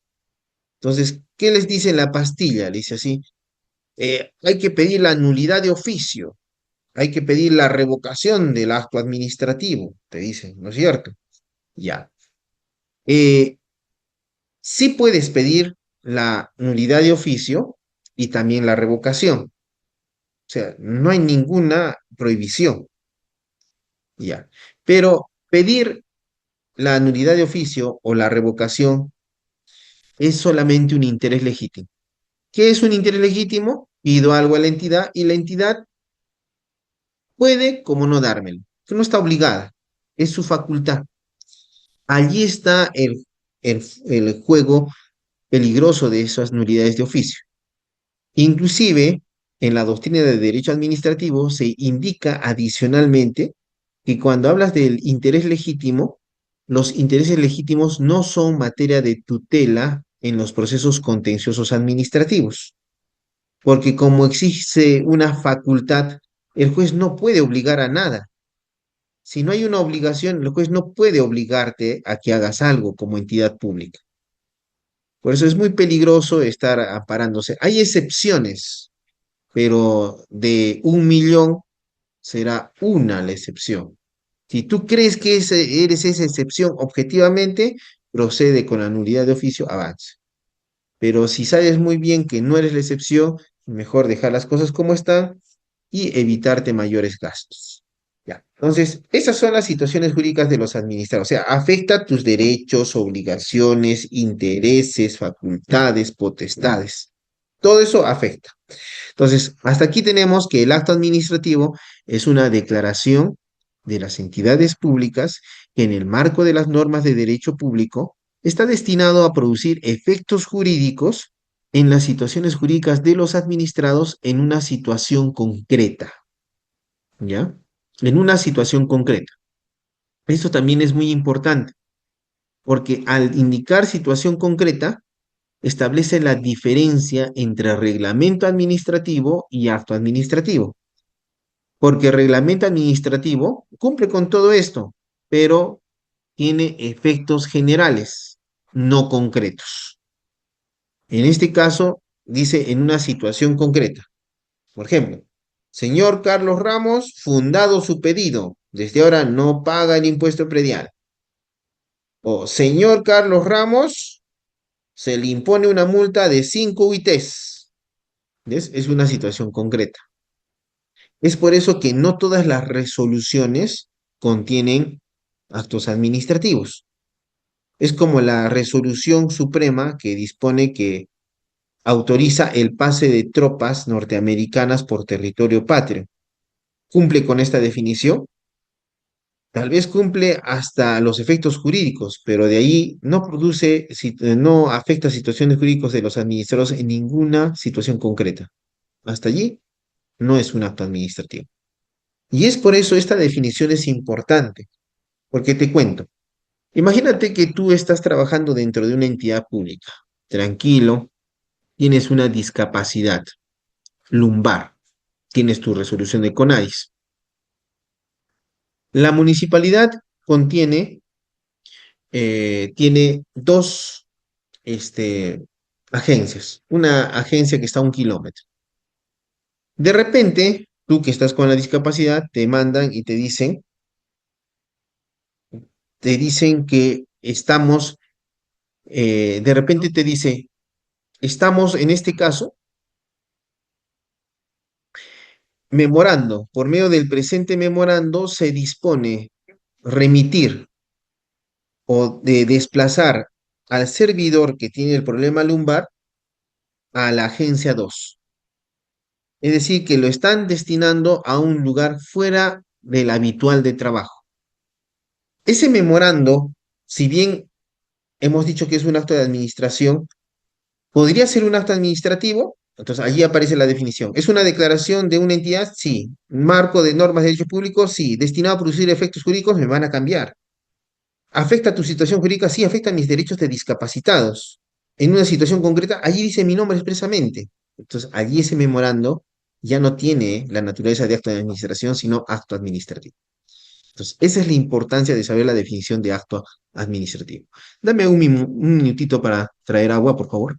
Entonces, ¿qué les dice la pastilla? Le dice así, hay que pedir la nulidad de oficio, hay que pedir la revocación del acto administrativo, te dicen, ¿no es cierto? Ya. Eh, sí puedes pedir la nulidad de oficio y también la revocación. O sea, no hay ninguna prohibición, ya. Pero pedir la nulidad de oficio o la revocación es solamente un interés legítimo. ¿Qué es un interés legítimo? Pido algo a la entidad y la entidad puede, como no dármelo, que no está obligada, es su facultad. Allí está el juego peligroso de esas nulidades de oficio. Inclusive, en la doctrina de derecho administrativo se indica adicionalmente que cuando hablas del interés legítimo, los intereses legítimos no son materia de tutela en los procesos contenciosos administrativos, porque como existe una facultad, el juez no puede obligar a nada. Si no hay una obligación, el juez no puede obligarte a que hagas algo como entidad pública. Por eso es muy peligroso estar amparándose. Hay excepciones, pero de 1 millón será una la excepción. Si tú crees que eres esa excepción objetivamente, procede con la nulidad de oficio, avance. Pero si sabes muy bien que no eres la excepción, mejor dejar las cosas como están y evitarte mayores gastos. Ya. Entonces, esas son las situaciones jurídicas de los administrados. O sea, afecta tus derechos, obligaciones, intereses, facultades, potestades. Todo eso afecta. Entonces, hasta aquí tenemos que el acto administrativo es una declaración de las entidades públicas que en el marco de las normas de derecho público está destinado a producir efectos jurídicos en las situaciones jurídicas de los administrados en una situación concreta, ¿ya? En una situación concreta. Esto también es muy importante, porque al indicar situación concreta, establece la diferencia entre reglamento administrativo y acto administrativo, porque el reglamento administrativo cumple con todo esto, pero tiene efectos generales. no concretos. En este caso, dice en una situación concreta. Por ejemplo, señor Carlos Ramos, fundado su pedido, desde ahora no paga el impuesto predial. O señor Carlos Ramos, se le impone una multa de 5 UITs. ¿Ves? Es una situación concreta. Es por eso que no todas las resoluciones contienen actos administrativos. Es como la resolución suprema que dispone que autoriza el pase de tropas norteamericanas por territorio patrio. ¿Cumple con esta definición? Tal vez cumple hasta los efectos jurídicos, pero de ahí no produce, no afecta situaciones jurídicas de los administrados en ninguna situación concreta. Hasta allí no es un acto administrativo. Y es por eso esta definición es importante, porque te cuento. Imagínate que tú estás trabajando dentro de una entidad pública, tranquilo, tienes una discapacidad lumbar, tienes tu resolución de CONADIS. La municipalidad contiene, tiene dos agencias, una agencia que está a 1 kilómetro. De repente, tú que estás con la discapacidad, te mandan y te dicen que estamos, de repente te dice, estamos en este caso memorando, por medio del presente memorando se dispone remitir o de desplazar al servidor que tiene el problema lumbar a la agencia 2. Es decir, que lo están destinando a un lugar fuera del habitual de trabajo. Ese memorando, si bien hemos dicho que es un acto de administración, podría ser un acto administrativo. Entonces, allí aparece la definición. ¿Es una declaración de una entidad? Sí. ¿Marco de normas de derecho público? Sí. ¿Destinado a producir efectos jurídicos? Me van a cambiar. ¿Afecta tu situación jurídica? Sí, afecta mis derechos de discapacitados. En una situación concreta, allí dice mi nombre expresamente. Entonces, allí ese memorando ya no tiene la naturaleza de acto de administración, sino acto administrativo. Entonces, esa es la importancia de saber la definición de acto administrativo. Dame un minutito para traer agua, por favor.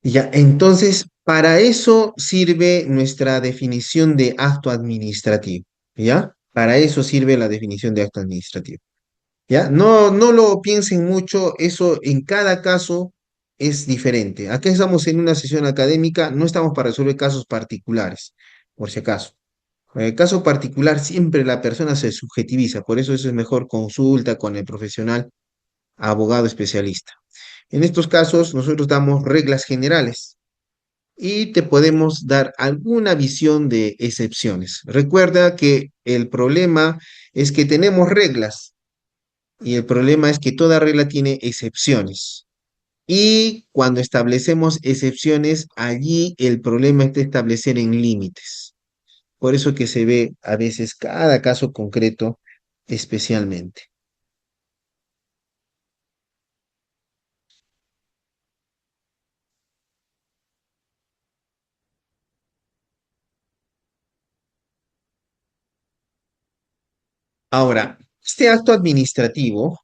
Ya, entonces, para eso sirve nuestra definición de acto administrativo, ¿ya? Para eso sirve la definición de acto administrativo, ¿ya? No, no lo piensen mucho, eso en cada caso es diferente. Aquí estamos en una sesión académica, no estamos para resolver casos particulares, por si acaso. En el caso particular siempre la persona se subjetiviza, por eso es mejor consulta con el profesional, abogado especialista. En estos casos nosotros damos reglas generales y te podemos dar alguna visión de excepciones. Recuerda que el problema es que tenemos reglas y el problema es que toda regla tiene excepciones. Y cuando establecemos excepciones, allí el problema está establecer en límites. Por eso que se ve a veces cada caso concreto especialmente. Ahora, este acto administrativo,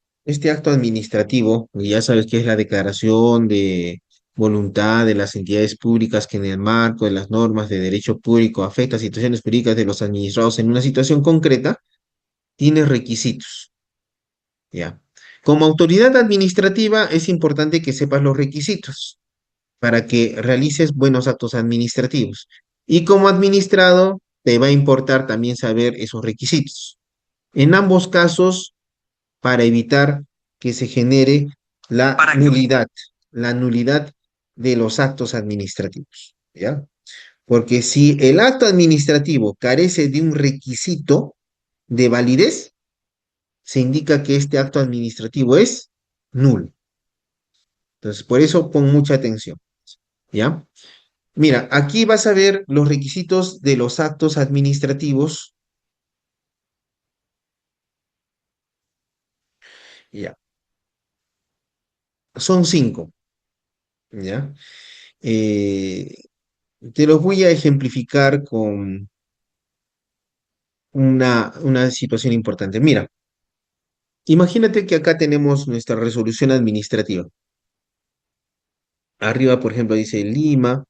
ya sabes que es la declaración de voluntad de las entidades públicas que en el marco de las normas de derecho público afecta a situaciones jurídicas de los administrados en una situación concreta, tiene requisitos, ¿ya? Como autoridad administrativa es importante que sepas los requisitos para que realices buenos actos administrativos. Y como administrado, te va a importar también saber esos requisitos. En ambos casos, para evitar que se genere la nulidad de los actos administrativos, ¿ya? Porque si el acto administrativo carece de un requisito de validez, se indica que este acto administrativo es nulo. Entonces, por eso pon mucha atención, ¿ya? Mira, aquí vas a ver los requisitos de los actos administrativos, ¿ya? Son cinco, ¿ya? Eh, Te los voy a ejemplificar con una situación importante. Mira, imagínate que acá tenemos nuestra resolución administrativa. Arriba, por ejemplo, dice Lima.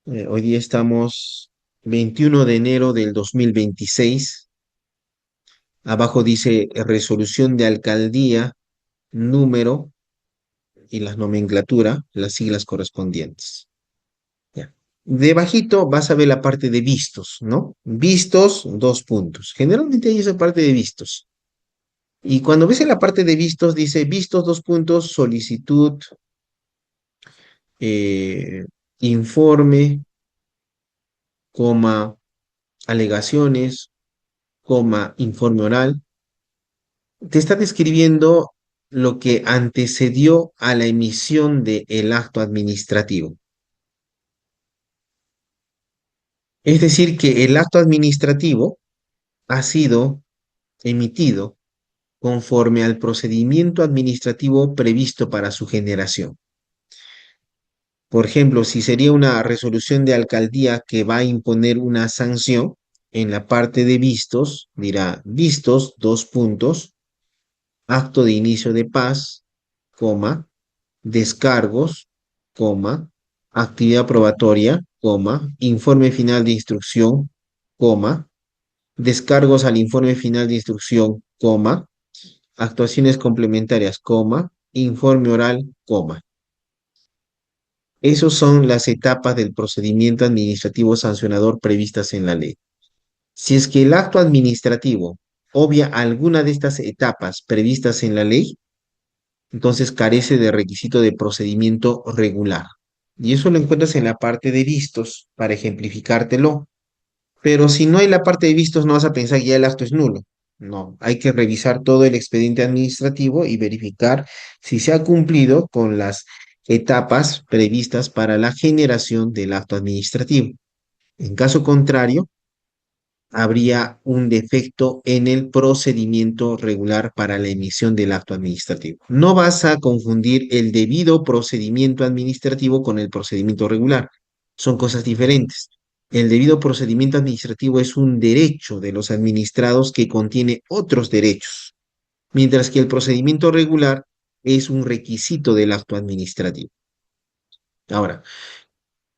Hoy día estamos 21 de enero del 2026. Abajo dice resolución de alcaldía, número y la nomenclatura, las siglas correspondientes. Ya. Debajito vas a ver la parte de vistos, ¿no? Vistos, dos puntos. Generalmente hay esa parte de vistos. Y cuando ves en la parte de vistos, dice vistos, dos puntos, solicitud, eh, informe, coma, alegaciones, coma, informe oral. Te está describiendo lo que antecedió a la emisión del acto administrativo. Es decir, que el acto administrativo ha sido emitido conforme al procedimiento administrativo previsto para su generación. Por ejemplo, si sería una resolución de alcaldía que va a imponer una sanción, en la parte de vistos dirá vistos, dos puntos, acto de inicio de paz, coma, descargos, coma, actividad probatoria, coma, informe final de instrucción, coma, descargos al informe final de instrucción, coma, actuaciones complementarias, coma, informe oral, coma. Esas son las etapas del procedimiento administrativo sancionador previstas en la ley. Si es que el acto administrativo obvia alguna de estas etapas previstas en la ley, entonces carece de requisito de procedimiento regular. Y eso lo encuentras en la parte de vistos, para ejemplificártelo. Pero si no hay la parte de vistos, no vas a pensar que ya el acto es nulo. No, hay que revisar todo el expediente administrativo y verificar si se ha cumplido con las etapas previstas para la generación del acto administrativo. En caso contrario, habría un defecto en el procedimiento regular para la emisión del acto administrativo. No vas a confundir el debido procedimiento administrativo con el procedimiento regular. Son cosas diferentes. El debido procedimiento administrativo es un derecho de los administrados que contiene otros derechos, mientras que el procedimiento regular es un requisito del acto administrativo. Ahora,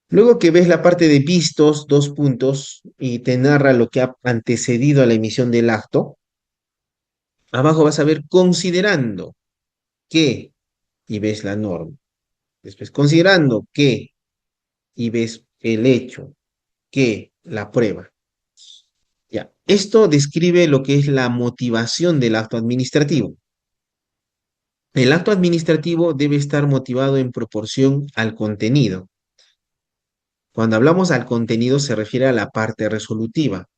luego que ves la parte de vistos, dos puntos, y te narra lo que ha antecedido a la emisión del acto, abajo vas a ver considerando que, y ves la norma. Después, considerando que, y ves el hecho, que, la prueba. Ya, esto describe lo que es la motivación del acto administrativo. El acto administrativo debe estar motivado en proporción al contenido. Cuando hablamos al contenido se refiere a la parte resolutiva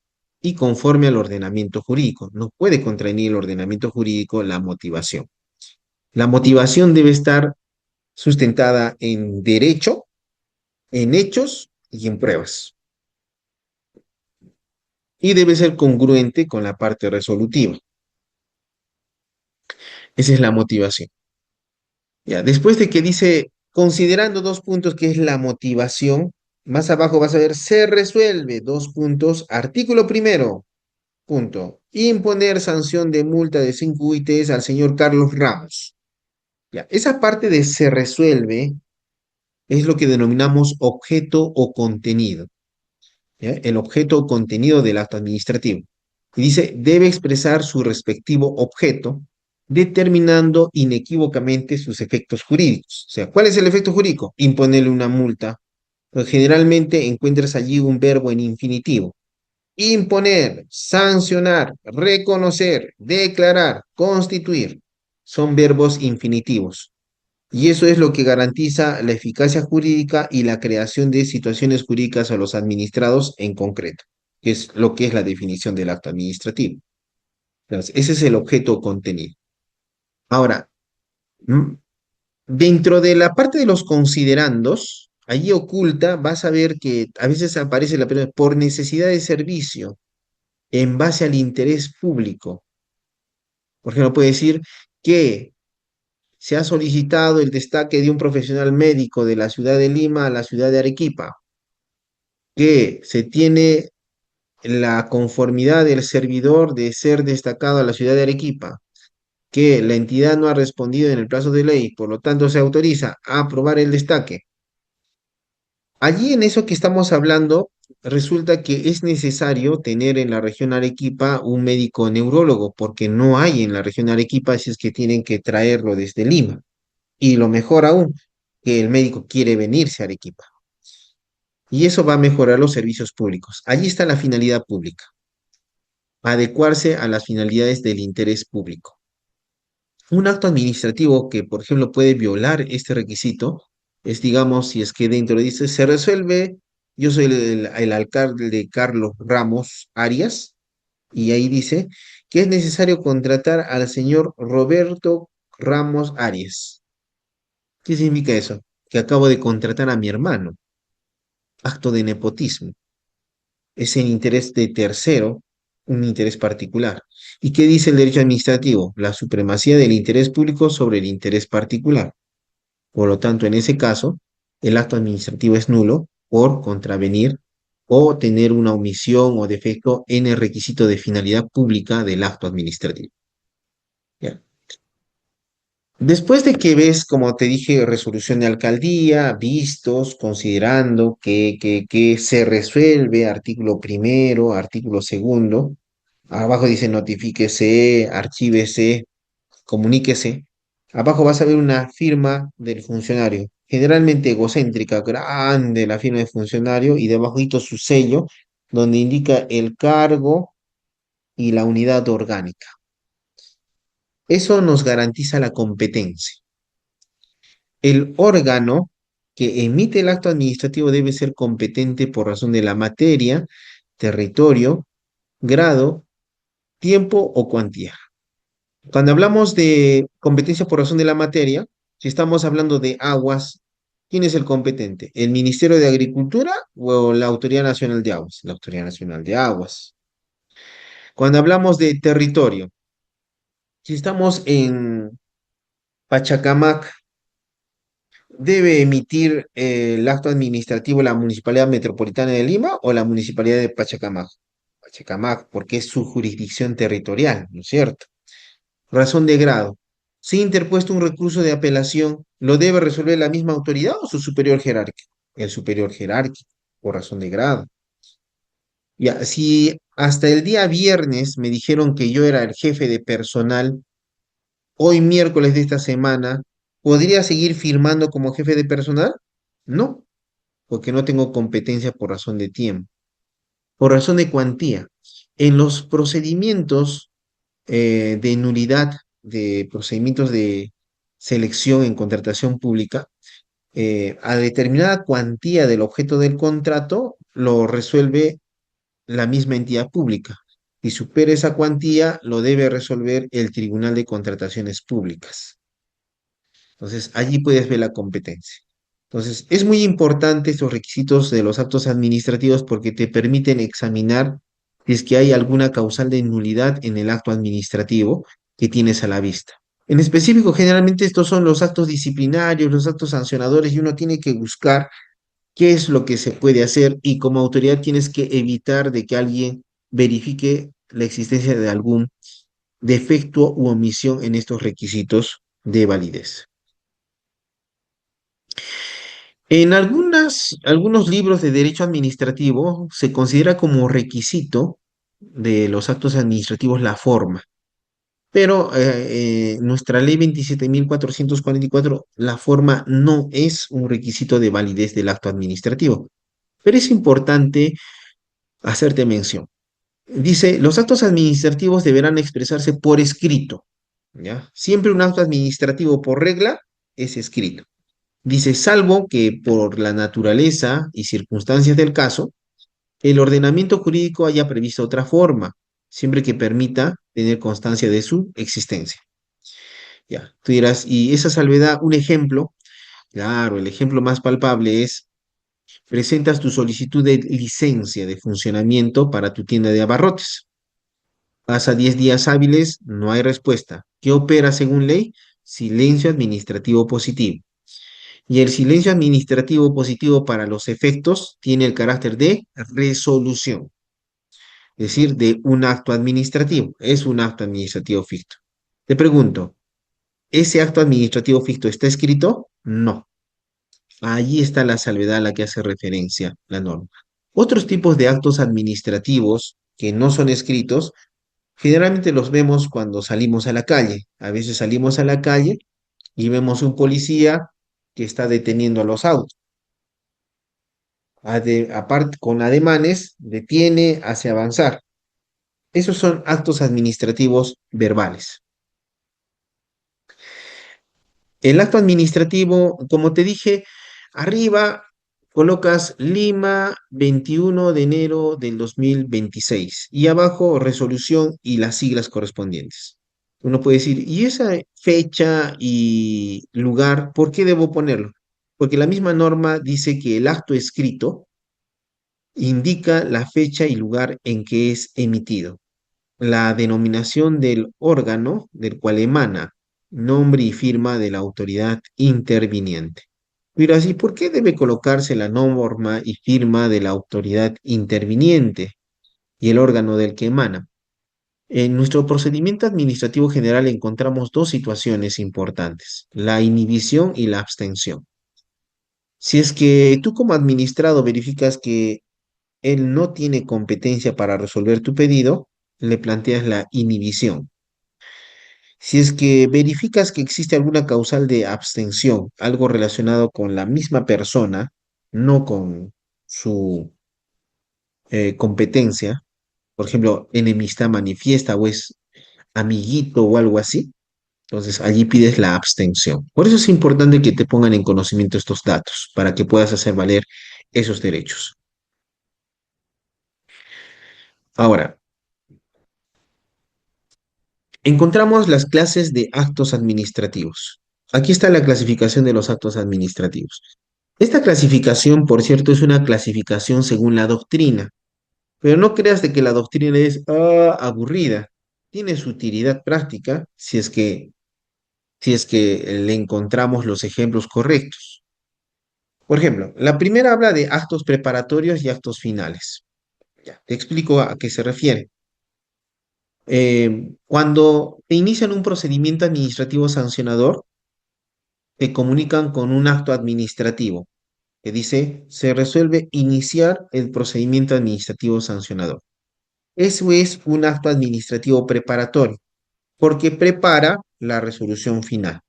y conforme al ordenamiento jurídico. No puede contravenir el ordenamiento jurídico la motivación. La motivación debe estar sustentada en derecho, en hechos y en pruebas. Y debe ser congruente con la parte resolutiva. Esa es la motivación. Ya, después de que dice, considerando dos puntos que es la motivación, más abajo vas a ver, se resuelve, dos puntos, artículo primero, punto, imponer sanción de multa de 5 UITs al señor Carlos Ramos. Ya, esa parte de se resuelve es lo que denominamos objeto o contenido. ¿Ya? El objeto o contenido del acto administrativo. Y dice, debe expresar su respectivo objeto, determinando inequívocamente sus efectos jurídicos. O sea, ¿cuál es el efecto jurídico? Imponerle una multa. Pues generalmente encuentras allí un verbo en infinitivo. Imponer, sancionar, reconocer, declarar, constituir. Son verbos infinitivos. Y eso es lo que garantiza la eficacia jurídica y la creación de situaciones jurídicas a los administrados en concreto, que es lo que es la definición del acto administrativo. Entonces, ese es el objeto o contenido. Ahora, Dentro de la parte de los considerandos, allí oculta, vas a ver que a veces aparece la palabra por necesidad de servicio, en base al interés público. Por ejemplo, puede decir que se ha solicitado el destaque de un profesional médico de la ciudad de Lima a la ciudad de Arequipa, que se tiene la conformidad del servidor de ser destacado a la ciudad de Arequipa, que la entidad no ha respondido en el plazo de ley, por lo tanto se autoriza a aprobar el destaque. Allí en eso que estamos hablando, resulta que es necesario tener en la región Arequipa un médico neurólogo, porque no hay en la región Arequipa, si es que tienen que traerlo desde Lima. Y lo mejor aún, que el médico quiere venirse a Arequipa. Y eso va a mejorar los servicios públicos. Allí está la finalidad pública, adecuarse a las finalidades del interés público. Un acto administrativo que, por ejemplo, puede violar este requisito es, digamos, si es que dentro dice, se resuelve, yo soy el alcalde Carlos Ramos Arias, y ahí dice que es necesario contratar al señor Roberto Ramos Arias. ¿Qué significa eso? Que acabo de contratar a mi hermano. Acto de nepotismo. Es en interés de tercero, un interés particular. ¿Y qué dice el derecho administrativo? La supremacía del interés público sobre el interés particular. Por lo tanto, en ese caso, el acto administrativo es nulo por contravenir o tener una omisión o defecto en el requisito de finalidad pública del acto administrativo. ¿Ya? Después de que ves, como te dije, resolución de alcaldía, vistos, considerando que se resuelve, artículo primero, artículo segundo, abajo dice notifíquese, archívese, comuníquese. Abajo vas a ver una firma del funcionario, generalmente egocéntrica, grande la firma del funcionario, y debajito su sello, donde indica el cargo y la unidad orgánica. Eso nos garantiza la competencia. El órgano que emite el acto administrativo debe ser competente por razón de la materia, territorio, grado, tiempo o cuantía. Cuando hablamos de competencia por razón de la materia, si estamos hablando de aguas, ¿quién es el competente? ¿El Ministerio de Agricultura o la Autoridad Nacional de Aguas? La Autoridad Nacional de Aguas. Cuando hablamos de territorio, si estamos en Pachacamac, ¿debe emitir el acto administrativo la Municipalidad Metropolitana de Lima o la Municipalidad de Pachacamac? Pachacamac, porque es su jurisdicción territorial, ¿no es cierto? Razón de grado. Si ha interpuesto un recurso de apelación, ¿lo debe resolver la misma autoridad o su superior jerárquico? El superior jerárquico, por razón de grado. Ya, si hasta el día viernes me dijeron que yo era el jefe de personal, hoy miércoles de esta semana, ¿podría seguir firmando como jefe de personal? No, porque no tengo competencia por razón de tiempo, por razón de cuantía. En los procedimientos de nulidad, de procedimientos de selección en contratación pública, a determinada cuantía del objeto del contrato lo resuelve la misma entidad pública. Si supera esa cuantía, lo debe resolver el Tribunal de Contrataciones Públicas. Entonces, allí puedes ver la competencia. Entonces, es muy importante estos requisitos de los actos administrativos porque te permiten examinar si es que hay alguna causal de nulidad en el acto administrativo que tienes a la vista. En específico, generalmente estos son los actos disciplinarios, los actos sancionadores, y uno tiene que buscar qué es lo que se puede hacer y como autoridad tienes que evitar de que alguien verifique la existencia de algún defecto u omisión en estos requisitos de validez. En algunos libros de derecho administrativo se considera como requisito de los actos administrativos la forma, pero nuestra ley 27.444, la forma no es un requisito de validez del acto administrativo. Pero es importante hacerte mención. Dice, los actos administrativos deberán expresarse por escrito, ¿ya? Siempre un acto administrativo por regla es escrito. Dice, salvo que por la naturaleza y circunstancias del caso, el ordenamiento jurídico haya previsto otra forma, siempre que permita tener constancia de su existencia. Ya, tú dirás, y esa salvedad, un ejemplo, claro, el ejemplo más palpable es, presentas tu solicitud de licencia de funcionamiento para tu tienda de abarrotes. Pasa 10 días hábiles, no hay respuesta. ¿Qué opera según ley? Silencio administrativo positivo. Y el silencio administrativo positivo para los efectos tiene el carácter de resolución, es decir, de un acto administrativo. Es un acto administrativo ficto. Te pregunto, ¿ese acto administrativo ficto está escrito? No. Allí está la salvedad a la que hace referencia la norma. Otros tipos de actos administrativos que no son escritos, generalmente los vemos cuando salimos a la calle. A veces salimos a la calle y vemos un policía que está deteniendo a los autos. Aparte, con ademanes, detiene, hace avanzar. Esos son actos administrativos verbales. El acto administrativo, como te dije, arriba colocas Lima, 21 de enero del 2026 y abajo resolución y las siglas correspondientes. Uno puede decir, ¿y esa fecha y lugar, por qué debo ponerlo? Porque la misma norma dice que el acto escrito indica la fecha y lugar en que es emitido, la denominación del órgano del cual emana, nombre y firma de la autoridad interviniente. Mira, así, ¿por qué debe colocarse la norma y firma de la autoridad interviniente y el órgano del que emana? En nuestro procedimiento administrativo general encontramos dos situaciones importantes, la inhibición y la abstención. Si es que tú como administrado verificas que él no tiene competencia para resolver tu pedido, le planteas la inhibición. Si es que verificas que existe alguna causal de abstención, algo relacionado con la misma persona, no con su competencia, por ejemplo, enemistad manifiesta o es amiguito o algo así, entonces allí pides la abstención. Por eso es importante que te pongan en conocimiento estos datos para que puedas hacer valer esos derechos. Ahora, encontramos las clases de actos administrativos. Aquí está la clasificación de los actos administrativos. Esta clasificación, por cierto, es una clasificación según la doctrina, pero no creas de que la doctrina es aburrida. Tiene su utilidad práctica si es que le encontramos los ejemplos correctos. Por ejemplo, la primera habla de actos preparatorios y actos finales. Ya, te explico a qué se refiere. Cuando te inician un procedimiento administrativo sancionador, te comunican con un acto administrativo que dice, se resuelve iniciar el procedimiento administrativo sancionador. Eso es un acto administrativo preparatorio, porque prepara la resolución final.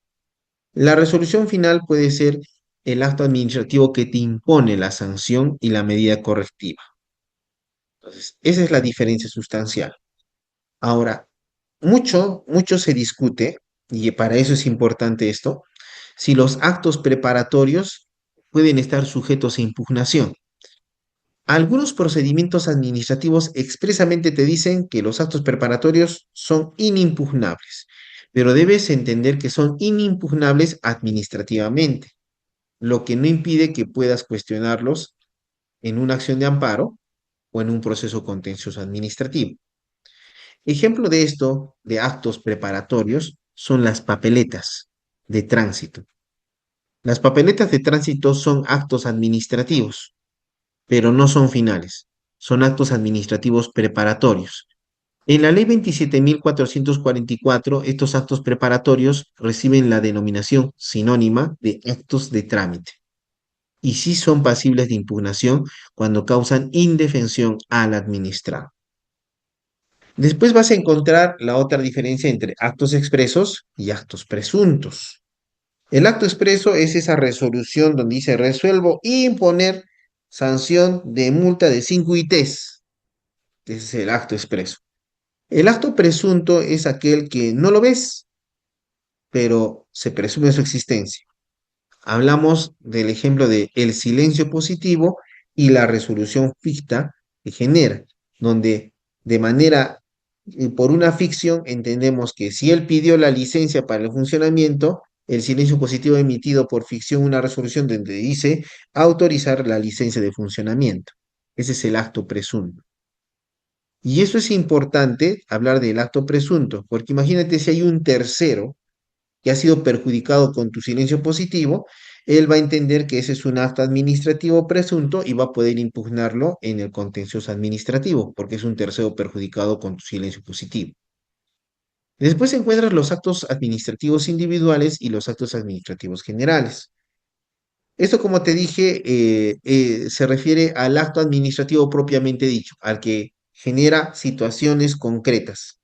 La resolución final puede ser el acto administrativo que te impone la sanción y la medida correctiva. Entonces, esa es la diferencia sustancial. Ahora, mucho se discute, y para eso es importante esto, si los actos preparatorios pueden estar sujetos a impugnación. Algunos procedimientos administrativos expresamente te dicen que los actos preparatorios son inimpugnables, pero debes entender que son inimpugnables administrativamente, lo que no impide que puedas cuestionarlos en una acción de amparo o en un proceso contencioso administrativo. Ejemplo de esto, de actos preparatorios, son las papeletas de tránsito. Las papeletas de tránsito son actos administrativos, pero no son finales, son actos administrativos preparatorios. En la ley 27.444, estos actos preparatorios reciben la denominación sinónima de actos de trámite y sí son pasibles de impugnación cuando causan indefensión al administrado. Después vas a encontrar la otra diferencia entre actos expresos y actos presuntos. El acto expreso es esa resolución donde dice resuelvo imponer sanción de multa de 5 ITs. Ese es el acto expreso. El acto presunto es aquel que no lo ves, pero se presume su existencia. Hablamos del ejemplo de el silencio positivo y la resolución ficta que genera, donde de manera Y por una ficción entendemos que si él pidió la licencia para el funcionamiento, el silencio positivo emitido por ficción una resolución donde dice autorizar la licencia de funcionamiento. Ese es el acto presunto. Y eso es importante hablar del acto presunto, porque imagínate si hay un tercero que ha sido perjudicado con tu silencio positivo, él va a entender que ese es un acto administrativo presunto y va a poder impugnarlo en el contencioso administrativo, porque es un tercero perjudicado con tu silencio positivo. Después encuentras los actos administrativos individuales y los actos administrativos generales. Esto, como te dije, se refiere al acto administrativo propiamente dicho, al que genera situaciones concretas.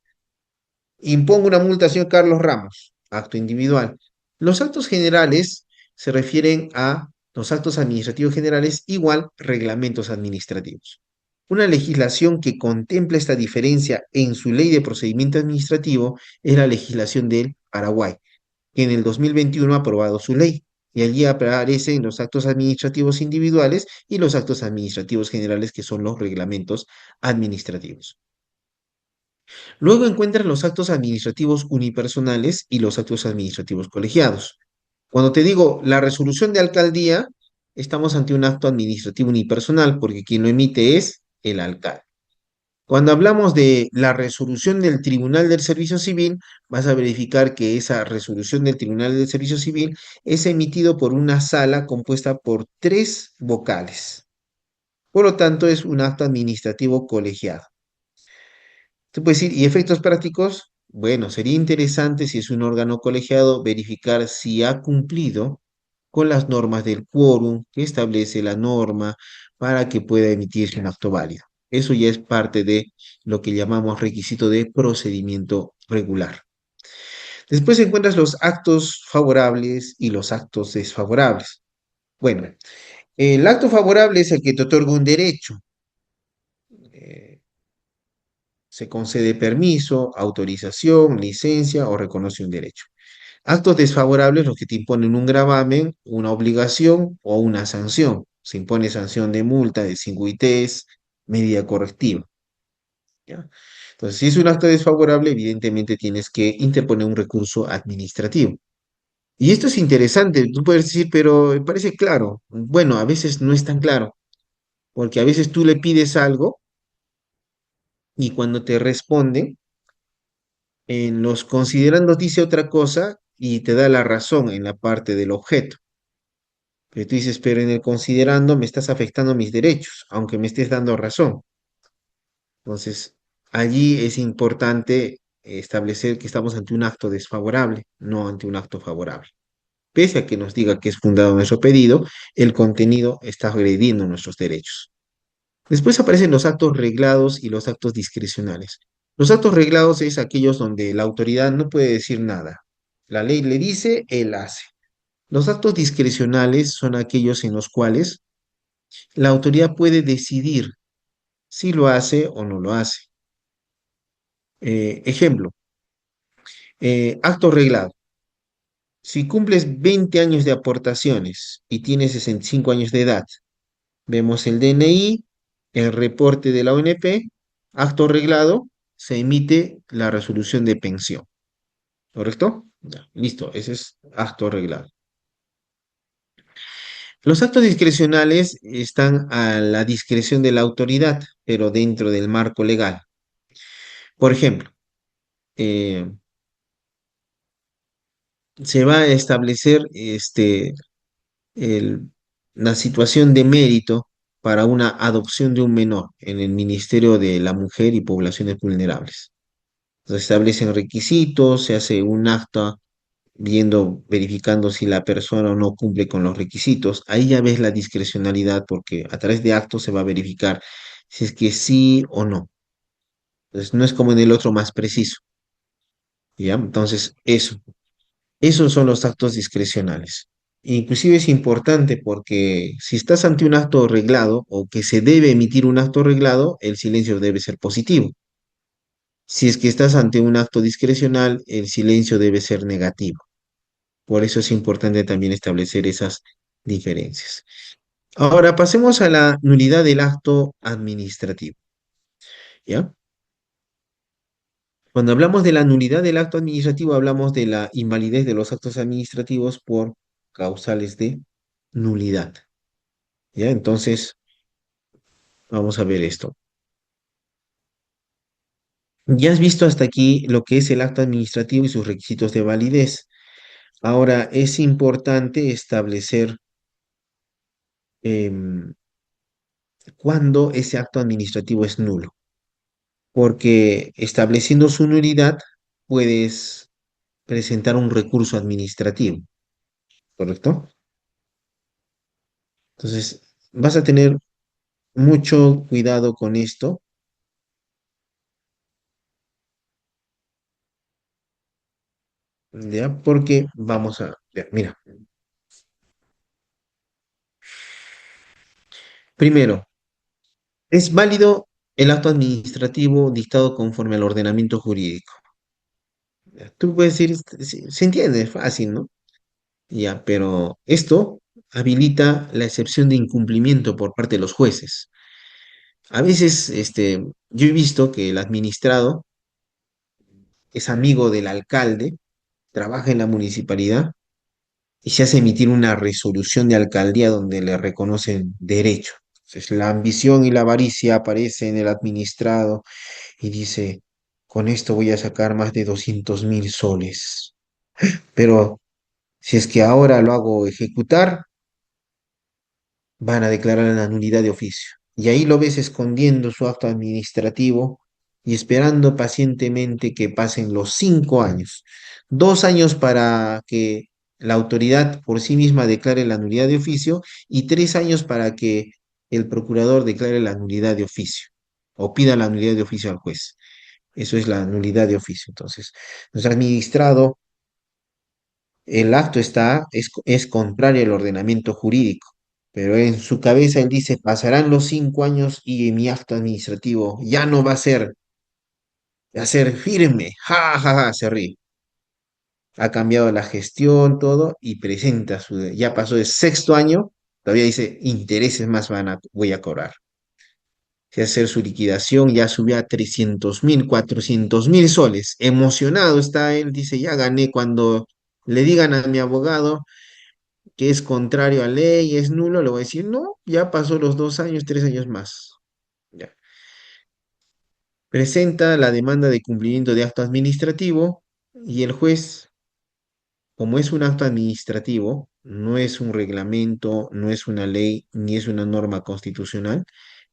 Impongo una multa al señor Carlos Ramos, acto individual. Los actos generales se refieren a los actos administrativos generales igual reglamentos administrativos. Una legislación que contempla esta diferencia en su ley de procedimiento administrativo es la legislación del Paraguay, que en el 2021 ha aprobado su ley. Y allí aparecen los actos administrativos individuales y los actos administrativos generales, que son los reglamentos administrativos. Luego encuentran los actos administrativos unipersonales y los actos administrativos colegiados. Cuando te digo la resolución de alcaldía, estamos ante un acto administrativo unipersonal porque quien lo emite es el alcalde. Cuando hablamos de la resolución del Tribunal del Servicio Civil, vas a verificar que esa resolución del Tribunal del Servicio Civil es emitido por una sala compuesta por tres vocales. Por lo tanto, es un acto administrativo colegiado. Tú puedes decir, ¿y efectos prácticos? Bueno, sería interesante si es un órgano colegiado verificar si ha cumplido con las normas del quórum que establece la norma para que pueda emitirse un acto válido. Eso ya es parte de lo que llamamos requisito de procedimiento regular. Después encuentras los actos favorables y los actos desfavorables. Bueno, el acto favorable es el que te otorga un derecho. Eh, Se concede permiso, autorización, licencia o reconoce un derecho. Actos desfavorables, los que te imponen un gravamen, una obligación o una sanción. Se impone sanción de multa, de 5 medida correctiva. ¿Ya? Entonces, si es un acto desfavorable, evidentemente tienes que interponer un recurso administrativo. Y esto es interesante, tú puedes decir, pero me parece claro. Bueno, a veces no es tan claro, porque a veces tú le pides algo y cuando te responden, en los considerandos dice otra cosa y te da la razón en la parte del objeto. Pero tú dices, pero en el considerando me estás afectando mis derechos, aunque me estés dando razón. Entonces, allí es importante establecer que estamos ante un acto desfavorable, no ante un acto favorable. Pese a que nos diga que es fundado nuestro pedido, el contenido está agrediendo nuestros derechos. Después aparecen los actos reglados y los actos discrecionales. Los actos reglados es aquellos donde la autoridad no puede decir nada. La ley le dice, él hace. Los actos discrecionales son aquellos en los cuales la autoridad puede decidir si lo hace o no lo hace. Ejemplo, acto reglado. Si cumples 20 años de aportaciones y tienes 65 años de edad, vemos el DNI, el reporte de la ONP, acto reglado, se emite la resolución de pensión. ¿Correcto? Ya, listo, ese es acto reglado. Los actos discrecionales están a la discreción de la autoridad, pero dentro del marco legal. Por ejemplo, eh, se va a establecer el- la situación de mérito para una adopción de un menor en el Ministerio de la Mujer y Poblaciones Vulnerables. Se establecen requisitos, se hace un acta viendo, verificando si la persona o no cumple con los requisitos. Ahí ya ves la discrecionalidad porque a través de actos se va a verificar si es que sí o no. Entonces no es como en el otro más preciso, ¿ya? Entonces eso. Esos son los actos discrecionales. Inclusive es importante porque si estás ante un acto reglado o que se debe emitir un acto reglado, el silencio debe ser positivo. Si es que estás ante un acto discrecional, el silencio debe ser negativo. Por eso es importante también establecer esas diferencias. Ahora pasemos a la nulidad del acto administrativo, ¿ya? Cuando hablamos de la nulidad del acto administrativo, hablamos de la invalidez de los actos administrativos por causales de nulidad. ¿Ya? Entonces, vamos a ver esto. Ya has visto hasta aquí lo que es el acto administrativo y sus requisitos de validez. Ahora, es importante establecer em, cuándo ese acto administrativo es nulo, porque estableciendo su nulidad puedes presentar un recurso administrativo, ¿correcto? Entonces, vas a tener mucho cuidado con esto, ¿ya? Porque vamos a ver, mira, primero, es válido el acto administrativo dictado conforme al ordenamiento jurídico. ¿Ya? Tú puedes decir, se entiende, es fácil, ¿no? Ya, pero esto habilita la excepción de incumplimiento por parte de los jueces. A veces, yo he visto que el administrado es amigo del alcalde, trabaja en la municipalidad y se hace emitir una resolución de alcaldía donde le reconocen derecho. Entonces, la ambición y la avaricia aparece en el administrado y dice, con esto voy a sacar más de 200.000 soles. Pero si es que ahora lo hago ejecutar, van a declarar la nulidad de oficio. Y ahí lo ves escondiendo su acto administrativo y esperando pacientemente que pasen los 5 años. 2 años para que la autoridad por sí misma declare la nulidad de oficio y 3 años para que el procurador declare la nulidad de oficio o pida la nulidad de oficio al juez. Eso es la nulidad de oficio. Entonces, nuestro administrado, el acto es contrario al ordenamiento jurídico, pero en su cabeza él dice, pasarán los 5 años y mi acto administrativo ya no va a ser firme. Ja, ja, ja, se ríe. Ha cambiado la gestión, todo, y presenta ya pasó el sexto año, todavía dice, intereses más voy a cobrar. Si hacer su liquidación, ya subió a 300.000, 400.000 soles. Emocionado está él, dice, ya gané. Cuando le digan a mi abogado que es contrario a ley, es nulo, le voy a decir, no, ya pasó los 2 años, 3 años más. Ya. Presenta la demanda de cumplimiento de acto administrativo y el juez, como es un acto administrativo, no es un reglamento, no es una ley, ni es una norma constitucional,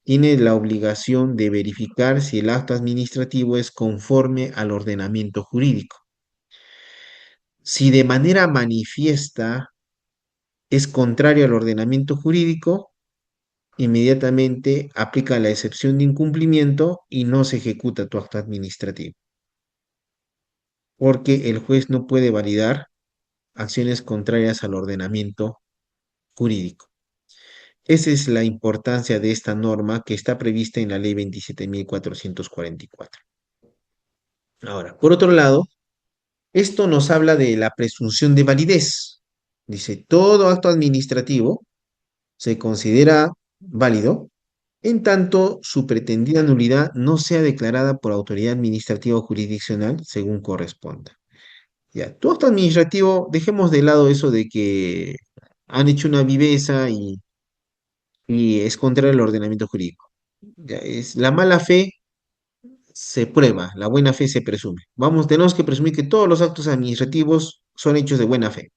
tiene la obligación de verificar si el acto administrativo es conforme al ordenamiento jurídico. Si de manera manifiesta es contrario al ordenamiento jurídico, inmediatamente aplica la excepción de incumplimiento y no se ejecuta tu acto administrativo, porque el juez no puede validar acciones contrarias al ordenamiento jurídico. Esa es la importancia de esta norma que está prevista en la ley 27.444. Ahora, por otro lado, esto nos habla de la presunción de validez. Dice, todo acto administrativo se considera válido en tanto su pretendida nulidad no sea declarada por autoridad administrativa o jurisdiccional según corresponda. Ya, tu acto administrativo, dejemos de lado eso de que han hecho una viveza y es contra el ordenamiento jurídico. Ya, la mala fe se prueba, la buena fe se presume. Tenemos que presumir que todos los actos administrativos son hechos de buena fe.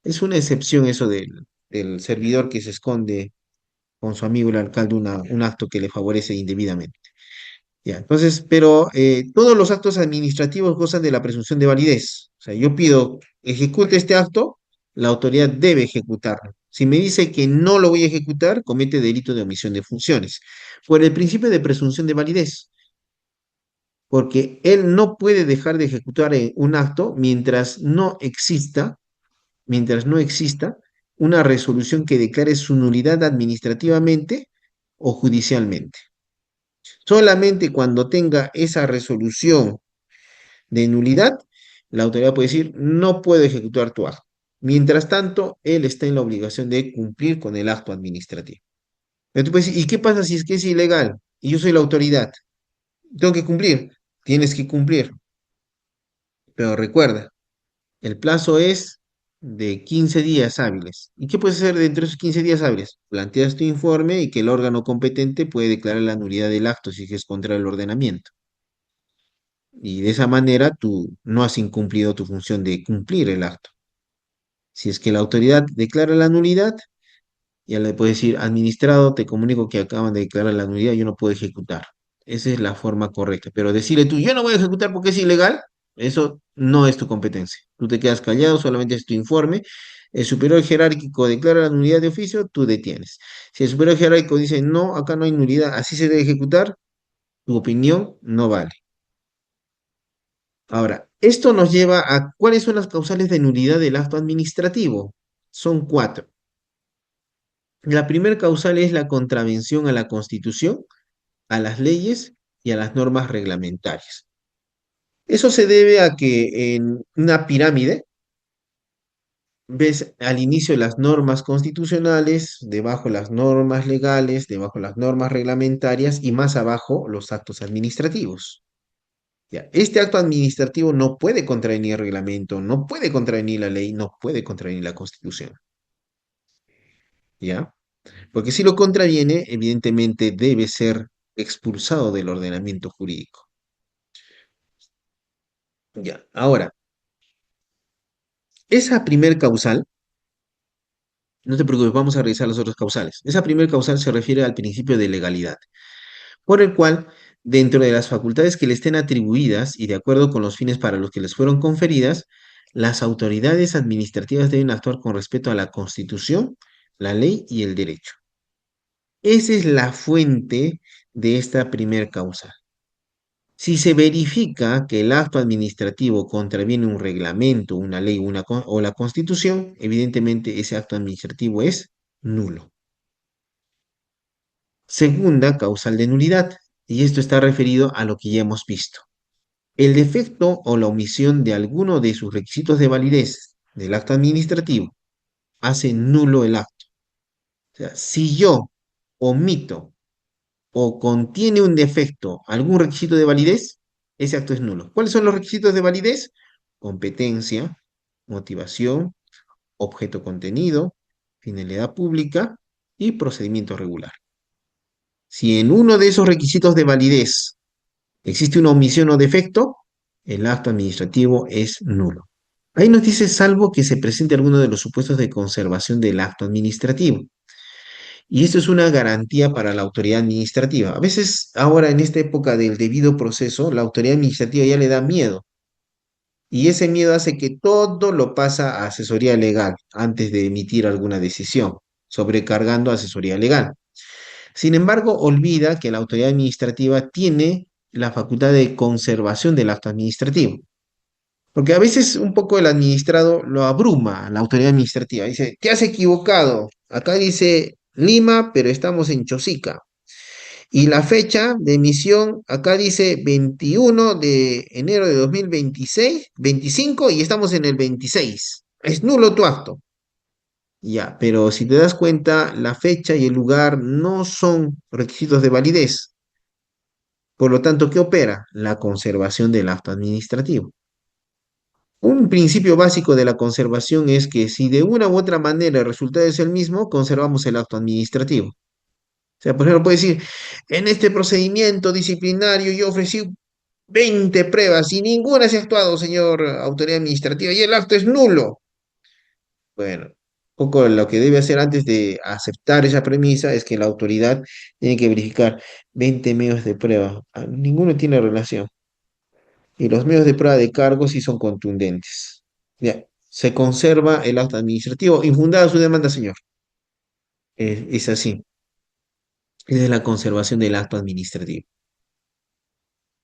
Es una excepción eso del servidor que se esconde con su amigo el alcalde un acto que le favorece indebidamente. Ya, entonces, pero todos los actos administrativos gozan de la presunción de validez. O sea, yo pido, ejecute este acto, la autoridad debe ejecutarlo. Si me dice que no lo voy a ejecutar, comete delito de omisión de funciones. Por el principio de presunción de validez, porque él no puede dejar de ejecutar un acto mientras no exista una resolución que declare su nulidad administrativamente o judicialmente. Solamente cuando tenga esa resolución de nulidad, la autoridad puede decir, no puedo ejecutar tu acto. Mientras tanto, él está en la obligación de cumplir con el acto administrativo. Entonces, tú puedes decir, ¿y qué pasa si es que es ilegal? Y yo soy la autoridad. Tengo que cumplir. Tienes que cumplir. Pero recuerda, el plazo es de 15 días hábiles. ¿Y qué puedes hacer dentro de esos 15 días hábiles? Planteas tu informe y que el órgano competente puede declarar la nulidad del acto si es contra el ordenamiento. Y de esa manera tú no has incumplido tu función de cumplir el acto. Si es que la autoridad declara la nulidad, ya le puedes decir, administrado, te comunico que acaban de declarar la nulidad, yo no puedo ejecutar. Esa es la forma correcta. Pero decirle tú, yo no voy a ejecutar porque es ilegal, eso no es tu competencia. Tú te quedas callado, solamente es tu informe. El superior jerárquico declara la nulidad de oficio, tú detienes. Si el superior jerárquico dice, no, acá no hay nulidad, así se debe ejecutar, tu opinión no vale. Ahora, esto nos lleva a cuáles son las causales de nulidad del acto administrativo. Son cuatro. La primera causal es la contravención a la Constitución, a las leyes y a las normas reglamentarias. Eso se debe a que en una pirámide ves al inicio las normas constitucionales, debajo las normas legales, debajo las normas reglamentarias y más abajo los actos administrativos. Ya, este acto administrativo no puede contravenir el reglamento, no puede contravenir la ley, no puede contravenir la Constitución. ¿Ya? Porque si lo contraviene, evidentemente debe ser expulsado del ordenamiento jurídico. Ya, ahora, esa primer causal, no te preocupes, vamos a revisar las otras causales. Esa primer causal se refiere al principio de legalidad, por el cual, dentro de las facultades que le estén atribuidas y de acuerdo con los fines para los que les fueron conferidas, las autoridades administrativas deben actuar con respeto a la Constitución, la ley y el derecho. Esa es la fuente de esta primer causa. Si se verifica que el acto administrativo contraviene un reglamento, una ley o la Constitución, evidentemente ese acto administrativo es nulo. Segunda, causal de nulidad, y esto está referido a lo que ya hemos visto. El defecto o la omisión de alguno de sus requisitos de validez del acto administrativo hace nulo el acto. O sea, si yo omito o contiene un defecto, algún requisito de validez, ese acto es nulo. ¿Cuáles son los requisitos de validez? Competencia, motivación, objeto contenido, finalidad pública y procedimiento regular. Si en uno de esos requisitos de validez existe una omisión o defecto, el acto administrativo es nulo. Ahí nos dice salvo que se presente alguno de los supuestos de conservación del acto administrativo. Y esto es una garantía para la autoridad administrativa. A veces, ahora en esta época del debido proceso, la autoridad administrativa ya le da miedo. Y ese miedo hace que todo lo pasa a asesoría legal antes de emitir alguna decisión, sobrecargando asesoría legal. Sin embargo, olvida que la autoridad administrativa tiene la facultad de conservación del acto administrativo. Porque a veces un poco el administrado lo abruma, la autoridad administrativa. Dice, te has equivocado. Acá dice Lima, pero estamos en Chosica. Y la fecha de emisión, acá dice 21 de enero de 2026, 25 y estamos en el 26. Es nulo tu acto. Ya, pero si te das cuenta, la fecha y el lugar no son requisitos de validez. Por lo tanto, ¿qué opera? La conservación del acto administrativo. Un principio básico de la conservación es que si de una u otra manera el resultado es el mismo, conservamos el acto administrativo. O sea, por ejemplo, puede decir, en este procedimiento disciplinario yo ofrecí 20 pruebas y ninguna se ha actuado, señor autoridad administrativa, y el acto es nulo. Bueno, un poco lo que debe hacer antes de aceptar esa premisa es que la autoridad tiene que verificar 20 medios de prueba. Ninguno tiene relación. Y los medios de prueba de cargo sí son contundentes. Ya, se conserva el acto administrativo. Infundada su demanda, señor. Es así. Es la conservación del acto administrativo.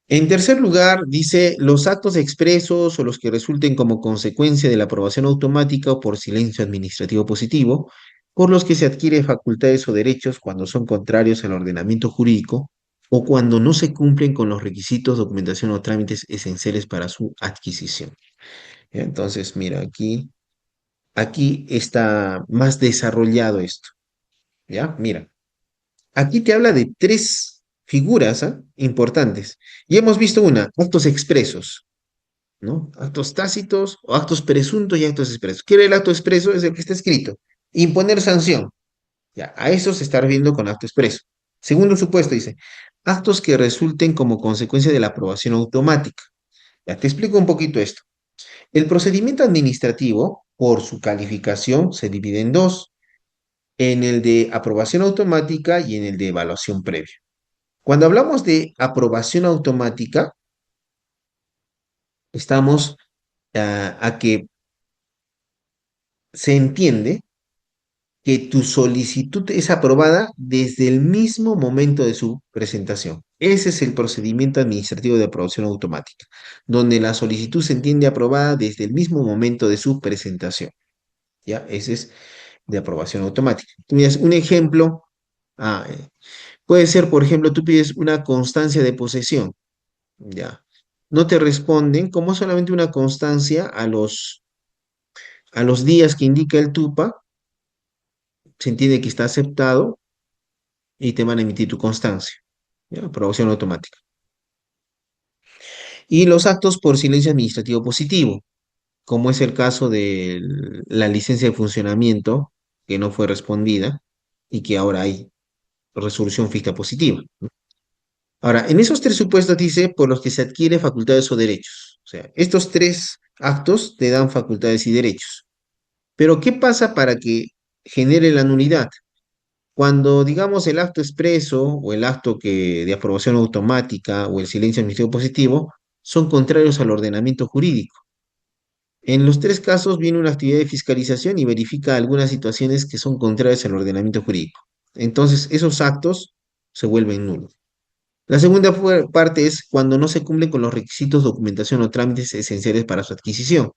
En tercer lugar, dice los actos expresos o los que resulten como consecuencia de la aprobación automática o por silencio administrativo positivo, por los que se adquiere facultades o derechos cuando son contrarios al ordenamiento jurídico o cuando no se cumplen con los requisitos, documentación o trámites esenciales para su adquisición. Ya, entonces, mira, aquí está más desarrollado esto. ¿Ya? Mira, aquí te habla de tres figuras, ¿ah?, importantes. Y hemos visto una, actos expresos. ¿no? Actos tácitos o actos presuntos y actos expresos. ¿Qué era el acto expreso? Es el que está escrito. Imponer sanción. Ya, a eso se está refiriendo con acto expreso. Segundo supuesto, dice, actos que resulten como consecuencia de la aprobación automática. Ya te explico un poquito esto. El procedimiento administrativo, por su calificación, se divide en dos, en el de aprobación automática y en el de evaluación previa. Cuando hablamos de aprobación automática, estamos a que se entiende que tu solicitud es aprobada desde el mismo momento de su presentación. Ese es el procedimiento administrativo de aprobación automática, donde la solicitud se entiende aprobada desde el mismo momento de su presentación. ¿Ya? Ese es de aprobación automática. Tú miras un ejemplo, ah, puede ser, por ejemplo, tú pides una constancia de posesión, ¿ya? No te responden como solamente una constancia a los días que indica el TUPA, se entiende que está aceptado y te van a emitir tu constancia, ¿ya? Aprobación automática. Y los actos por silencio administrativo positivo, como es el caso de la licencia de funcionamiento que no fue respondida y que ahora hay resolución fija positiva. Ahora, en esos tres supuestos dice por los que se adquiere facultades o derechos. O sea, estos tres actos te dan facultades y derechos. Pero, ¿qué pasa para que genere la nulidad? Cuando, digamos, el acto expreso o el acto de aprobación automática o el silencio administrativo positivo son contrarios al ordenamiento jurídico. En los tres casos viene una actividad de fiscalización y verifica algunas situaciones que son contrarias al ordenamiento jurídico. Entonces, esos actos se vuelven nulos. La segunda parte es cuando no se cumplen con los requisitos, documentación o trámites esenciales para su adquisición.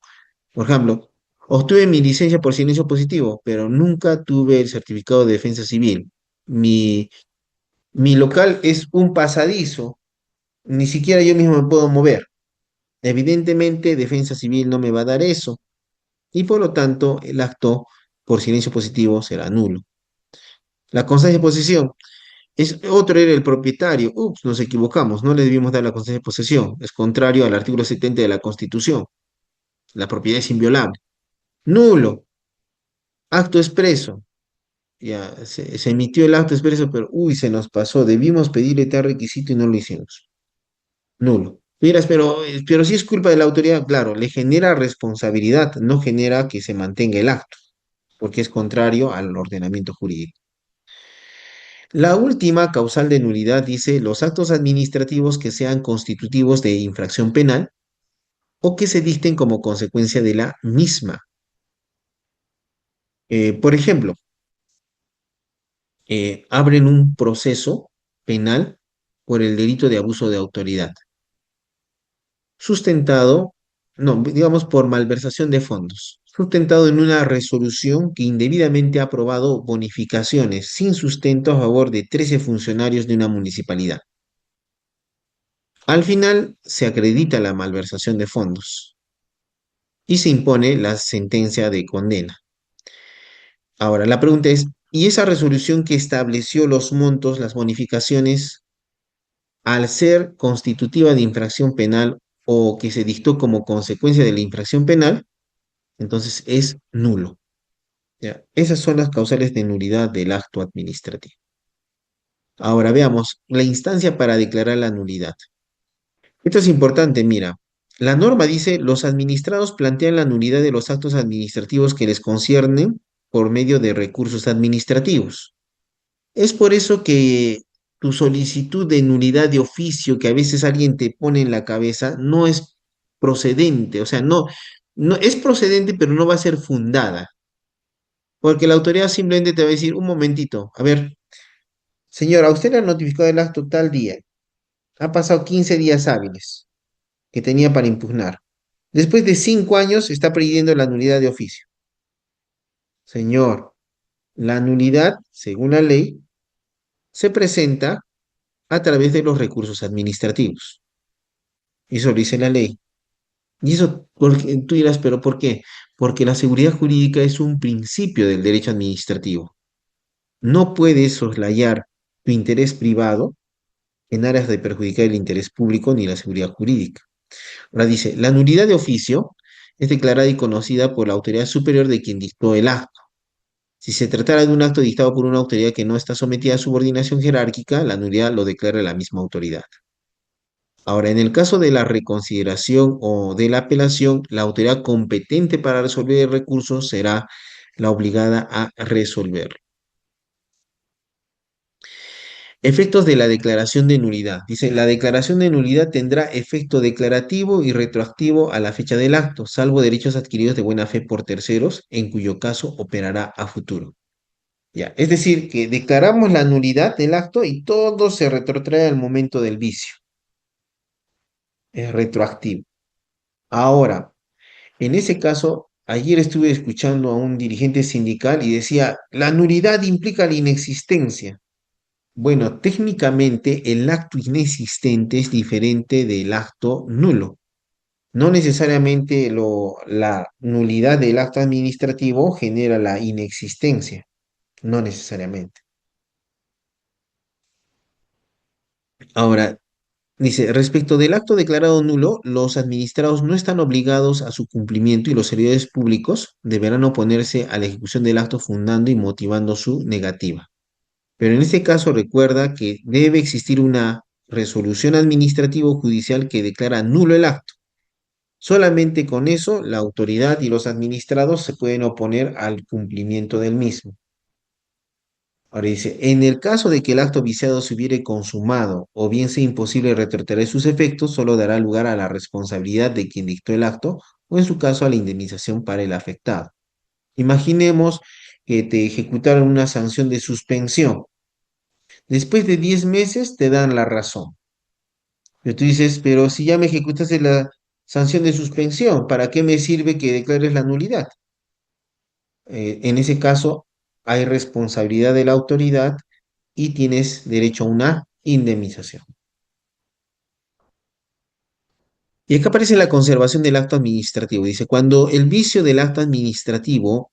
Por ejemplo, obtuve mi licencia por silencio positivo, pero nunca tuve el certificado de defensa civil. Mi, mi local es un pasadizo, ni siquiera yo mismo me puedo mover. Evidentemente, defensa civil no me va a dar eso y por lo tanto el acto por silencio positivo será nulo. La constancia de posesión. Otro era el propietario. Ups, nos equivocamos. No le debimos dar la constancia de posesión. Es contrario al artículo 70 de la Constitución. La propiedad es inviolable. Nulo. Acto expreso. Ya, se emitió el acto expreso, pero uy, se nos pasó. Debimos pedirle tal requisito y no lo hicimos. Nulo. Miras, pero si es culpa de la autoridad, claro, le genera responsabilidad, no genera que se mantenga el acto, porque es contrario al ordenamiento jurídico. La última causal de nulidad dice los actos administrativos que sean constitutivos de infracción penal o que se dicten como consecuencia de la misma. Por ejemplo, abren un proceso penal por el delito de abuso de autoridad, sustentado, no, digamos por malversación de fondos, sustentado en una resolución que indebidamente ha aprobado bonificaciones sin sustento a favor de 13 funcionarios de una municipalidad. Al final se acredita la malversación de fondos y se impone la sentencia de condena. Ahora, la pregunta es, ¿y esa resolución que estableció los montos, las bonificaciones, al ser constitutiva de infracción penal o que se dictó como consecuencia de la infracción penal, entonces es nulo? ¿Ya? Esas son las causales de nulidad del acto administrativo. Ahora veamos la instancia para declarar la nulidad. Esto es importante, mira. La norma dice, los administrados plantean la nulidad de los actos administrativos que les conciernen por medio de recursos administrativos. Es por eso que tu solicitud de nulidad de oficio que a veces alguien te pone en la cabeza no es procedente, o sea, no es procedente, pero no va a ser fundada, porque la autoridad simplemente te va a decir, un momentito, a ver, señora, a usted le han notificado el acto tal día, ha pasado 15 días hábiles que tenía para impugnar. Después de 5 años está pidiendo la nulidad de oficio. Señor, la nulidad, según la ley, se presenta a través de los recursos administrativos. Eso lo dice la ley. Y eso, tú dirás, ¿pero por qué? Porque la seguridad jurídica es un principio del derecho administrativo. No puedes soslayar tu interés privado en aras de perjudicar el interés público ni la seguridad jurídica. Ahora dice, la nulidad de oficio es declarada y conocida por la autoridad superior de quien dictó el acto. Si se tratara de un acto dictado por una autoridad que no está sometida a subordinación jerárquica, la nulidad lo declara la misma autoridad. Ahora, en el caso de la reconsideración o de la apelación, la autoridad competente para resolver el recurso será la obligada a resolver. Efectos de la declaración de nulidad. Dice, la declaración de nulidad tendrá efecto declarativo y retroactivo a la fecha del acto, salvo derechos adquiridos de buena fe por terceros, en cuyo caso operará a futuro. Ya, es decir, que declaramos la nulidad del acto y todo se retrotrae al momento del vicio. Es retroactivo. Ahora, en ese caso, ayer estuve escuchando a un dirigente sindical y decía, la nulidad implica la inexistencia. Bueno, técnicamente el acto inexistente es diferente del acto nulo. No necesariamente la nulidad del acto administrativo genera la inexistencia, no necesariamente. Ahora, dice, respecto del acto declarado nulo, los administrados no están obligados a su cumplimiento y los servidores públicos deberán oponerse a la ejecución del acto fundando y motivando su negativa. Pero en este caso recuerda que debe existir una resolución administrativa o judicial que declara nulo el acto. Solamente con eso la autoridad y los administrados se pueden oponer al cumplimiento del mismo. Ahora dice, en el caso de que el acto viciado se hubiere consumado o bien sea imposible retrotraer sus efectos, solo dará lugar a la responsabilidad de quien dictó el acto o en su caso a la indemnización para el afectado. Imaginemos que te ejecutaron una sanción de suspensión. Después de 10 meses te dan la razón. Pero tú dices, pero si ya me ejecutaste la sanción de suspensión, ¿para qué me sirve que declares la nulidad? En ese caso, hay responsabilidad de la autoridad y tienes derecho a una indemnización. Y acá aparece la conservación del acto administrativo. Dice, cuando el vicio del acto administrativo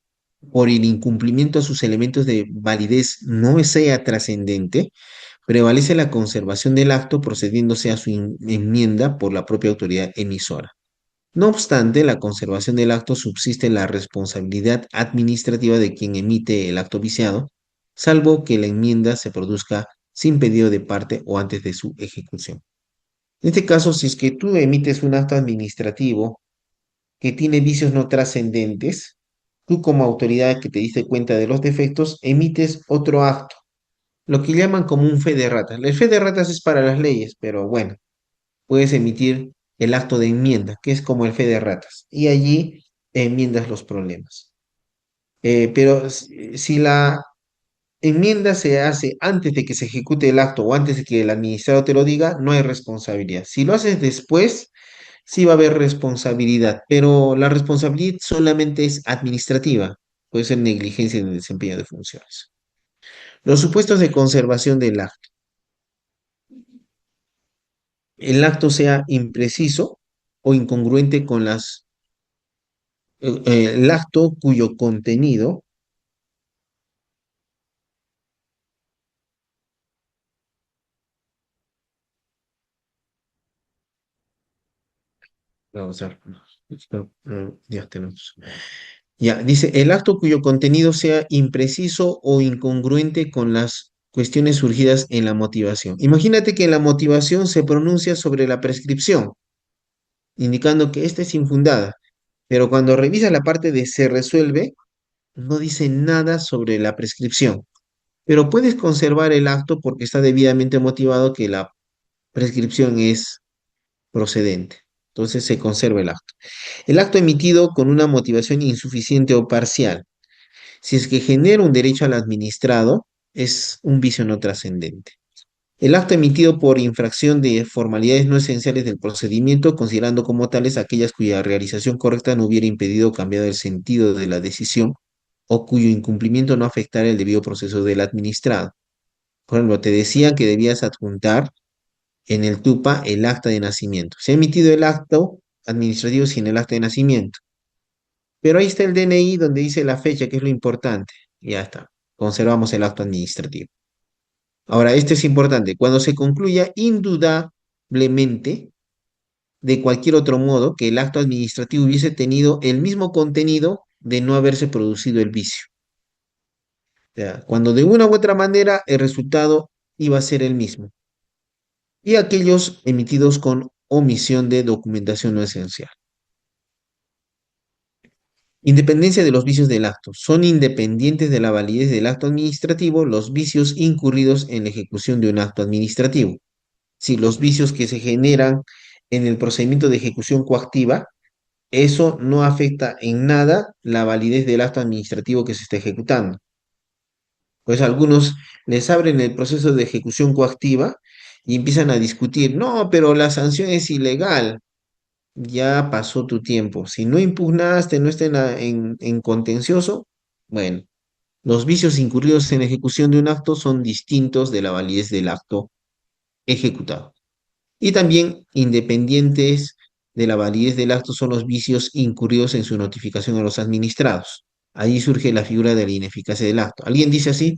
por el incumplimiento a sus elementos de validez no sea trascendente, prevalece la conservación del acto procediéndose a su enmienda por la propia autoridad emisora. No obstante, la conservación del acto subsiste en la responsabilidad administrativa de quien emite el acto viciado, salvo que la enmienda se produzca sin pedido de parte o antes de su ejecución. En este caso, si es que tú emites un acto administrativo que tiene vicios no trascendentes, tú como autoridad que te diste cuenta de los defectos, emites otro acto, lo que llaman como un fe de ratas. El fe de ratas es para las leyes, pero bueno, puedes emitir el acto de enmienda, que es como el fe de ratas, y allí enmiendas los problemas. Pero si la enmienda se hace antes de que se ejecute el acto o antes de que el administrador te lo diga, no hay responsabilidad. Si lo haces después, sí va a haber responsabilidad, pero la responsabilidad solamente es administrativa, puede ser negligencia en el desempeño de funciones. Los supuestos de conservación del acto. El acto sea impreciso o incongruente con el acto cuyo contenido, vamos a ver, ya tenemos. Ya, dice, el acto cuyo contenido sea impreciso o incongruente con las cuestiones surgidas en la motivación. Imagínate que en la motivación se pronuncia sobre la prescripción, indicando que esta es infundada, pero cuando revisa la parte de se resuelve, no dice nada sobre la prescripción. Pero puedes conservar el acto porque está debidamente motivado que la prescripción es procedente. Entonces se conserva el acto. El acto emitido con una motivación insuficiente o parcial. Si es que genera un derecho al administrado, es un vicio no trascendente. El acto emitido por infracción de formalidades no esenciales del procedimiento, considerando como tales aquellas cuya realización correcta no hubiera impedido o cambiado el sentido de la decisión o cuyo incumplimiento no afectara el debido proceso del administrado. Por ejemplo, te decían que debías adjuntar en el TUPA el acta de nacimiento. Se ha emitido el acto administrativo sin el acta de nacimiento. Pero ahí está el DNI donde dice la fecha, que es lo importante. Ya está. Conservamos el acto administrativo. Ahora, este es importante. Cuando se concluya indudablemente de cualquier otro modo que el acto administrativo hubiese tenido el mismo contenido de no haberse producido el vicio. O sea, cuando de una u otra manera el resultado iba a ser el mismo. Y aquellos emitidos con omisión de documentación no esencial. Independencia de los vicios del acto. Son independientes de la validez del acto administrativo los vicios incurridos en la ejecución de un acto administrativo. Si los vicios que se generan en el procedimiento de ejecución coactiva, eso no afecta en nada la validez del acto administrativo que se está ejecutando. Pues algunos les abren el proceso de ejecución coactiva y empiezan a discutir, no, pero la sanción es ilegal. Ya pasó tu tiempo. Si no impugnaste, no está en contencioso, bueno, los vicios incurridos en ejecución de un acto son distintos de la validez del acto ejecutado. Y también independientes de la validez del acto son los vicios incurridos en su notificación a los administrados. Ahí surge la figura de la ineficacia del acto. Alguien dice así,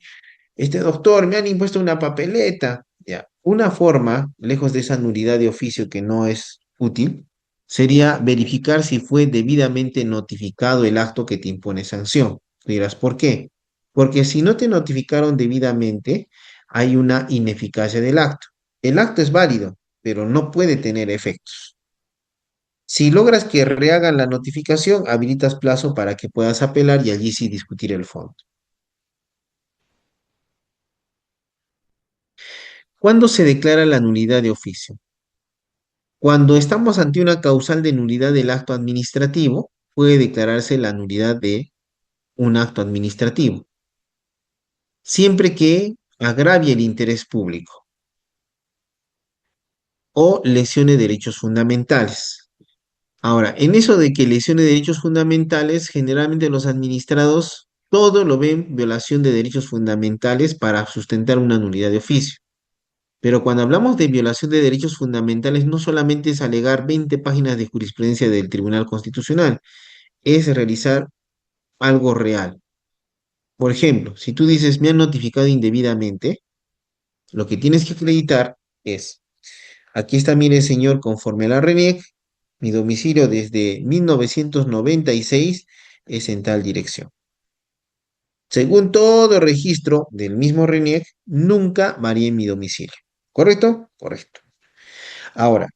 este doctor, me han impuesto una papeleta. Ya. Una forma, lejos de esa nulidad de oficio que no es útil, sería verificar si fue debidamente notificado el acto que te impone sanción. Tú dirás, ¿por qué? Porque si no te notificaron debidamente, hay una ineficacia del acto. El acto es válido, pero no puede tener efectos. Si logras que rehagan la notificación, habilitas plazo para que puedas apelar y allí sí discutir el fondo. ¿Cuándo se declara la nulidad de oficio? Cuando estamos ante una causal de nulidad del acto administrativo, puede declararse la nulidad de un acto administrativo, siempre que agravie el interés público o lesione derechos fundamentales. Ahora, en eso de que lesione derechos fundamentales, generalmente los administrados todo lo ven violación de derechos fundamentales para sustentar una nulidad de oficio. Pero cuando hablamos de violación de derechos fundamentales, no solamente es alegar 20 páginas de jurisprudencia del Tribunal Constitucional, es realizar algo real. Por ejemplo, si tú dices me han notificado indebidamente, lo que tienes que acreditar es, aquí está, mire señor, conforme a la RENIEC, mi domicilio desde 1996 es en tal dirección. Según todo registro del mismo RENIEC, nunca varié mi domicilio. ¿Correcto? Correcto. Ahora,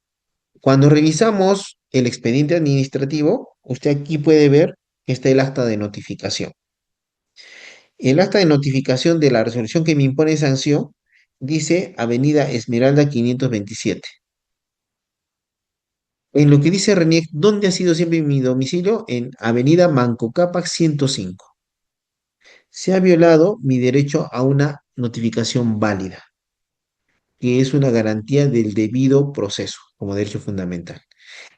cuando revisamos el expediente administrativo, usted aquí puede ver que está el acta de notificación. El acta de notificación de la resolución que me impone sanción dice Avenida Esmeralda 527. En lo que dice RENIEC, ¿dónde ha sido siempre mi domicilio? En Avenida Manco Cápac 105. Se ha violado mi derecho a una notificación válida, que es una garantía del debido proceso como derecho fundamental.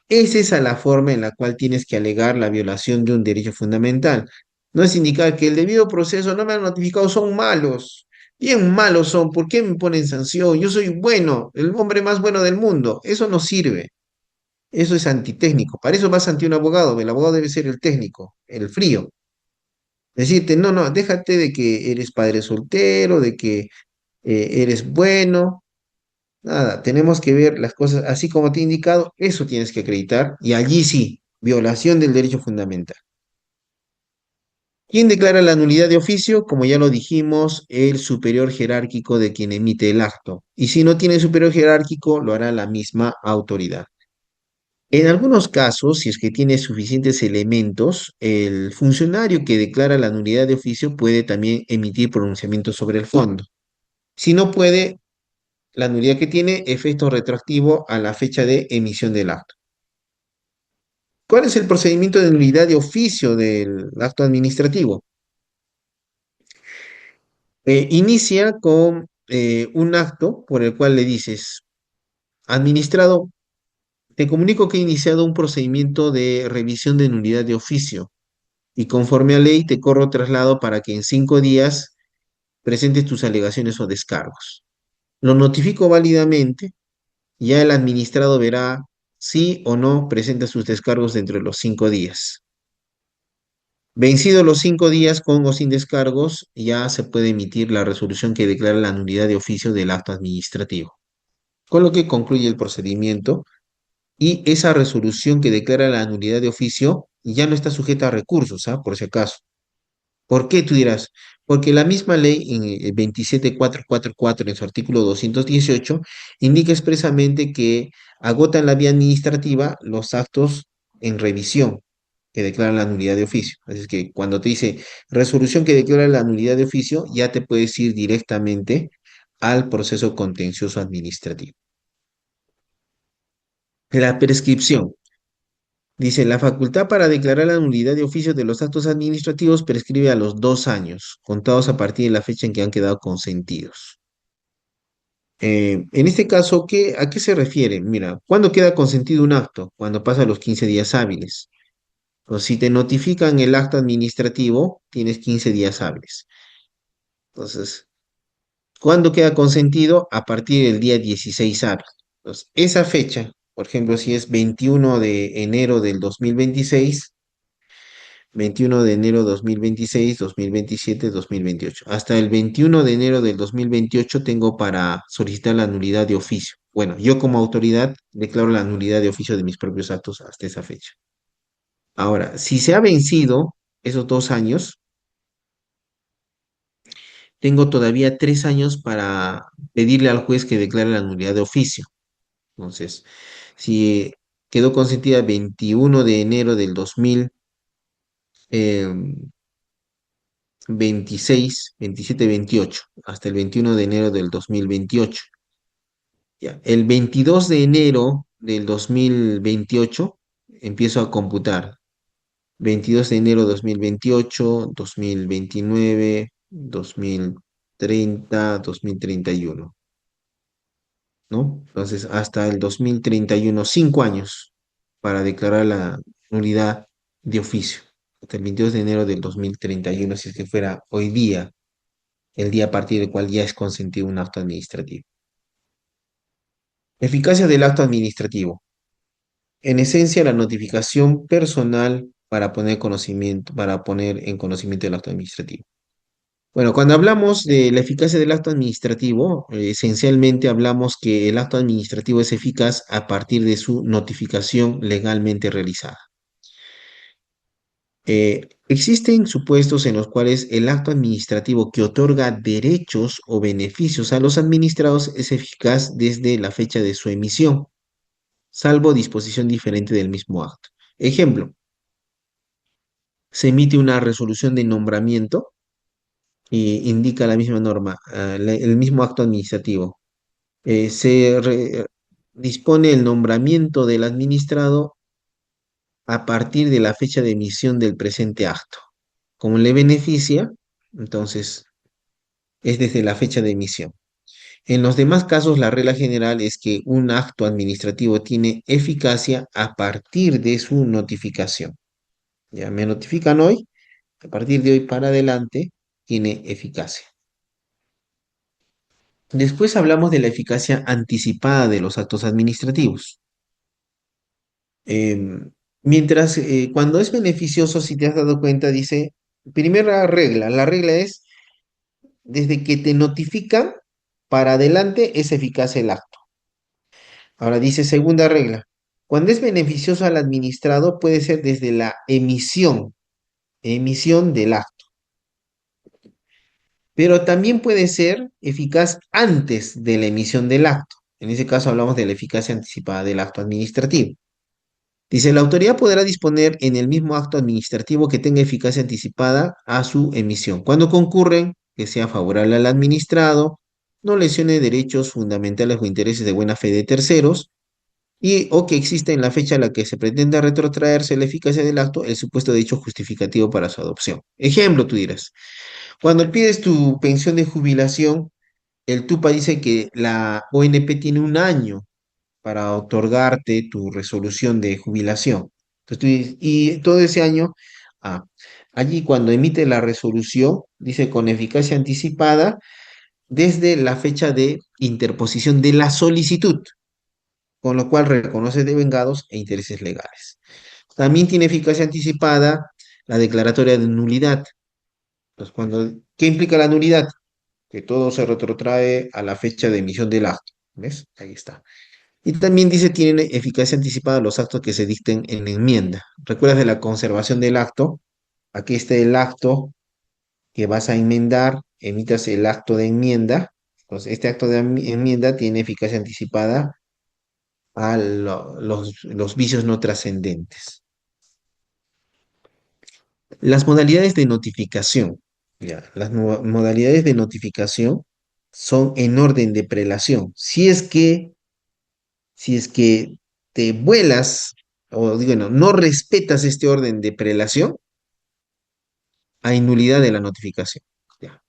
Es esa la forma en la cual tienes que alegar la violación de un derecho fundamental. No es indicar que el debido proceso no me han notificado, son malos. Bien malos son, ¿por qué me ponen sanción? Yo soy bueno, el hombre más bueno del mundo. Eso no sirve. Eso es antitécnico. Para eso vas ante un abogado. El abogado debe ser el técnico, el frío. Decirte, no, no, déjate de que eres padre soltero, de que eres bueno. Nada, tenemos que ver las cosas así como te he indicado, eso tienes que acreditar y allí sí, violación del derecho fundamental. ¿Quién declara la nulidad de oficio? Como ya lo dijimos, el superior jerárquico de quien emite el acto. Y si no tiene superior jerárquico, lo hará la misma autoridad. En algunos casos, si es que tiene suficientes elementos, el funcionario que declara la nulidad de oficio puede también emitir pronunciamiento sobre el fondo. Si no puede, la nulidad que tiene efecto retroactivo a la fecha de emisión del acto. ¿Cuál es el procedimiento de nulidad de oficio del acto administrativo? Inicia con un acto por el cual le dices, administrado, te comunico que he iniciado un procedimiento de revisión de nulidad de oficio y conforme a ley te corro traslado para que en 5 días presentes tus alegaciones o descargos. Lo notifico válidamente, ya el administrado verá si o no presenta sus descargos dentro de los 5 días. Vencidos los 5 días con o sin descargos, ya se puede emitir la resolución que declara la nulidad de oficio del acto administrativo, con lo que concluye el procedimiento y esa resolución que declara la nulidad de oficio ya no está sujeta a recursos, ¿ah? Por si acaso. ¿Por qué tú dirás? Porque la misma ley en el 27444 en su artículo 218 indica expresamente que agotan la vía administrativa los actos en revisión que declaran la nulidad de oficio. Así es que cuando te dice resolución que declara la nulidad de oficio, ya te puedes ir directamente al proceso contencioso administrativo. La prescripción. Dice, la facultad para declarar la nulidad de oficio de los actos administrativos prescribe a los 2 años, contados a partir de la fecha en que han quedado consentidos. En este caso, ¿a qué se refiere? Mira, ¿cuándo queda consentido un acto? Cuando pasa los 15 días hábiles. O si te notifican el acto administrativo, tienes 15 días hábiles. Entonces, ¿cuándo queda consentido? A partir del día 16 hábil. Entonces, esa fecha, por ejemplo, si es 21 de enero del 2026, 21 de enero 2026, 2027, 2028. Hasta el 21 de enero del 2028 tengo para solicitar la nulidad de oficio. Bueno, yo como autoridad declaro la nulidad de oficio de mis propios actos hasta esa fecha. Ahora, si se ha vencido esos 2 años, tengo todavía 3 años para pedirle al juez que declare la nulidad de oficio. Entonces, si quedó consentida el 21 de enero del 2026, 27, 28, hasta el 21 de enero del 2028. Ya, el 22 de enero del 2028 empiezo a computar. 22 de enero 2028, 2029, 2030, 2031, ¿no? Entonces, hasta el 2031, 5 años para declarar la nulidad de oficio. Hasta el 22 de enero del 2031, si es que fuera hoy día, el día a partir del cual ya es consentido un acto administrativo. Eficacia del acto administrativo. En esencia, la notificación personal para poner en conocimiento del acto administrativo. Bueno, cuando hablamos de la eficacia del acto administrativo, esencialmente hablamos que el acto administrativo es eficaz a partir de su notificación legalmente realizada. Existen supuestos en los cuales el acto administrativo que otorga derechos o beneficios a los administrados es eficaz desde la fecha de su emisión, salvo disposición diferente del mismo acto. Ejemplo, se emite una resolución de nombramiento y indica la misma norma, el mismo acto administrativo. Dispone el nombramiento del administrado a partir de la fecha de emisión del presente acto. Como le beneficia, entonces es desde la fecha de emisión. En los demás casos, la regla general es que un acto administrativo tiene eficacia a partir de su notificación. Ya me notifican hoy, a partir de hoy para adelante, tiene eficacia. Después hablamos de la eficacia anticipada de los actos administrativos. Mientras, cuando es beneficioso, si te has dado cuenta, dice, primera regla, la regla es, desde que te notifican para adelante es eficaz el acto. Ahora dice segunda regla, cuando es beneficioso al administrado puede ser desde la emisión del acto, pero también puede ser eficaz antes de la emisión del acto. En ese caso hablamos de la eficacia anticipada del acto administrativo. Dice, la autoridad podrá disponer en el mismo acto administrativo que tenga eficacia anticipada a su emisión. Cuando concurren, que sea favorable al administrado, no lesione derechos fundamentales o intereses de buena fe de terceros, y o que exista en la fecha a la que se pretenda retrotraerse la eficacia del acto el supuesto de hecho justificativo para su adopción. Ejemplo, tú dirás, cuando pides tu pensión de jubilación, el TUPA dice que la ONP tiene un año para otorgarte tu resolución de jubilación. Entonces, y todo ese año, ah, allí cuando emite la resolución, dice con eficacia anticipada desde la fecha de interposición de la solicitud, con lo cual reconoce devengados e intereses legales. También tiene eficacia anticipada la declaratoria de nulidad. Entonces, ¿qué implica la nulidad? Que todo se retrotrae a la fecha de emisión del acto. ¿Ves? Ahí está. Y también dice tienen eficacia anticipada los actos que se dicten en la enmienda. ¿Recuerdas de la conservación del acto? Aquí está el acto que vas a enmendar, emitas el acto de enmienda. Entonces, este acto de enmienda tiene eficacia anticipada a los vicios no trascendentes. Las modalidades de notificación. Ya, las modalidades de notificación son en orden de prelación. Si es que te vuelas o digo, no respetas este orden de prelación, hay nulidad de la notificación. Ya.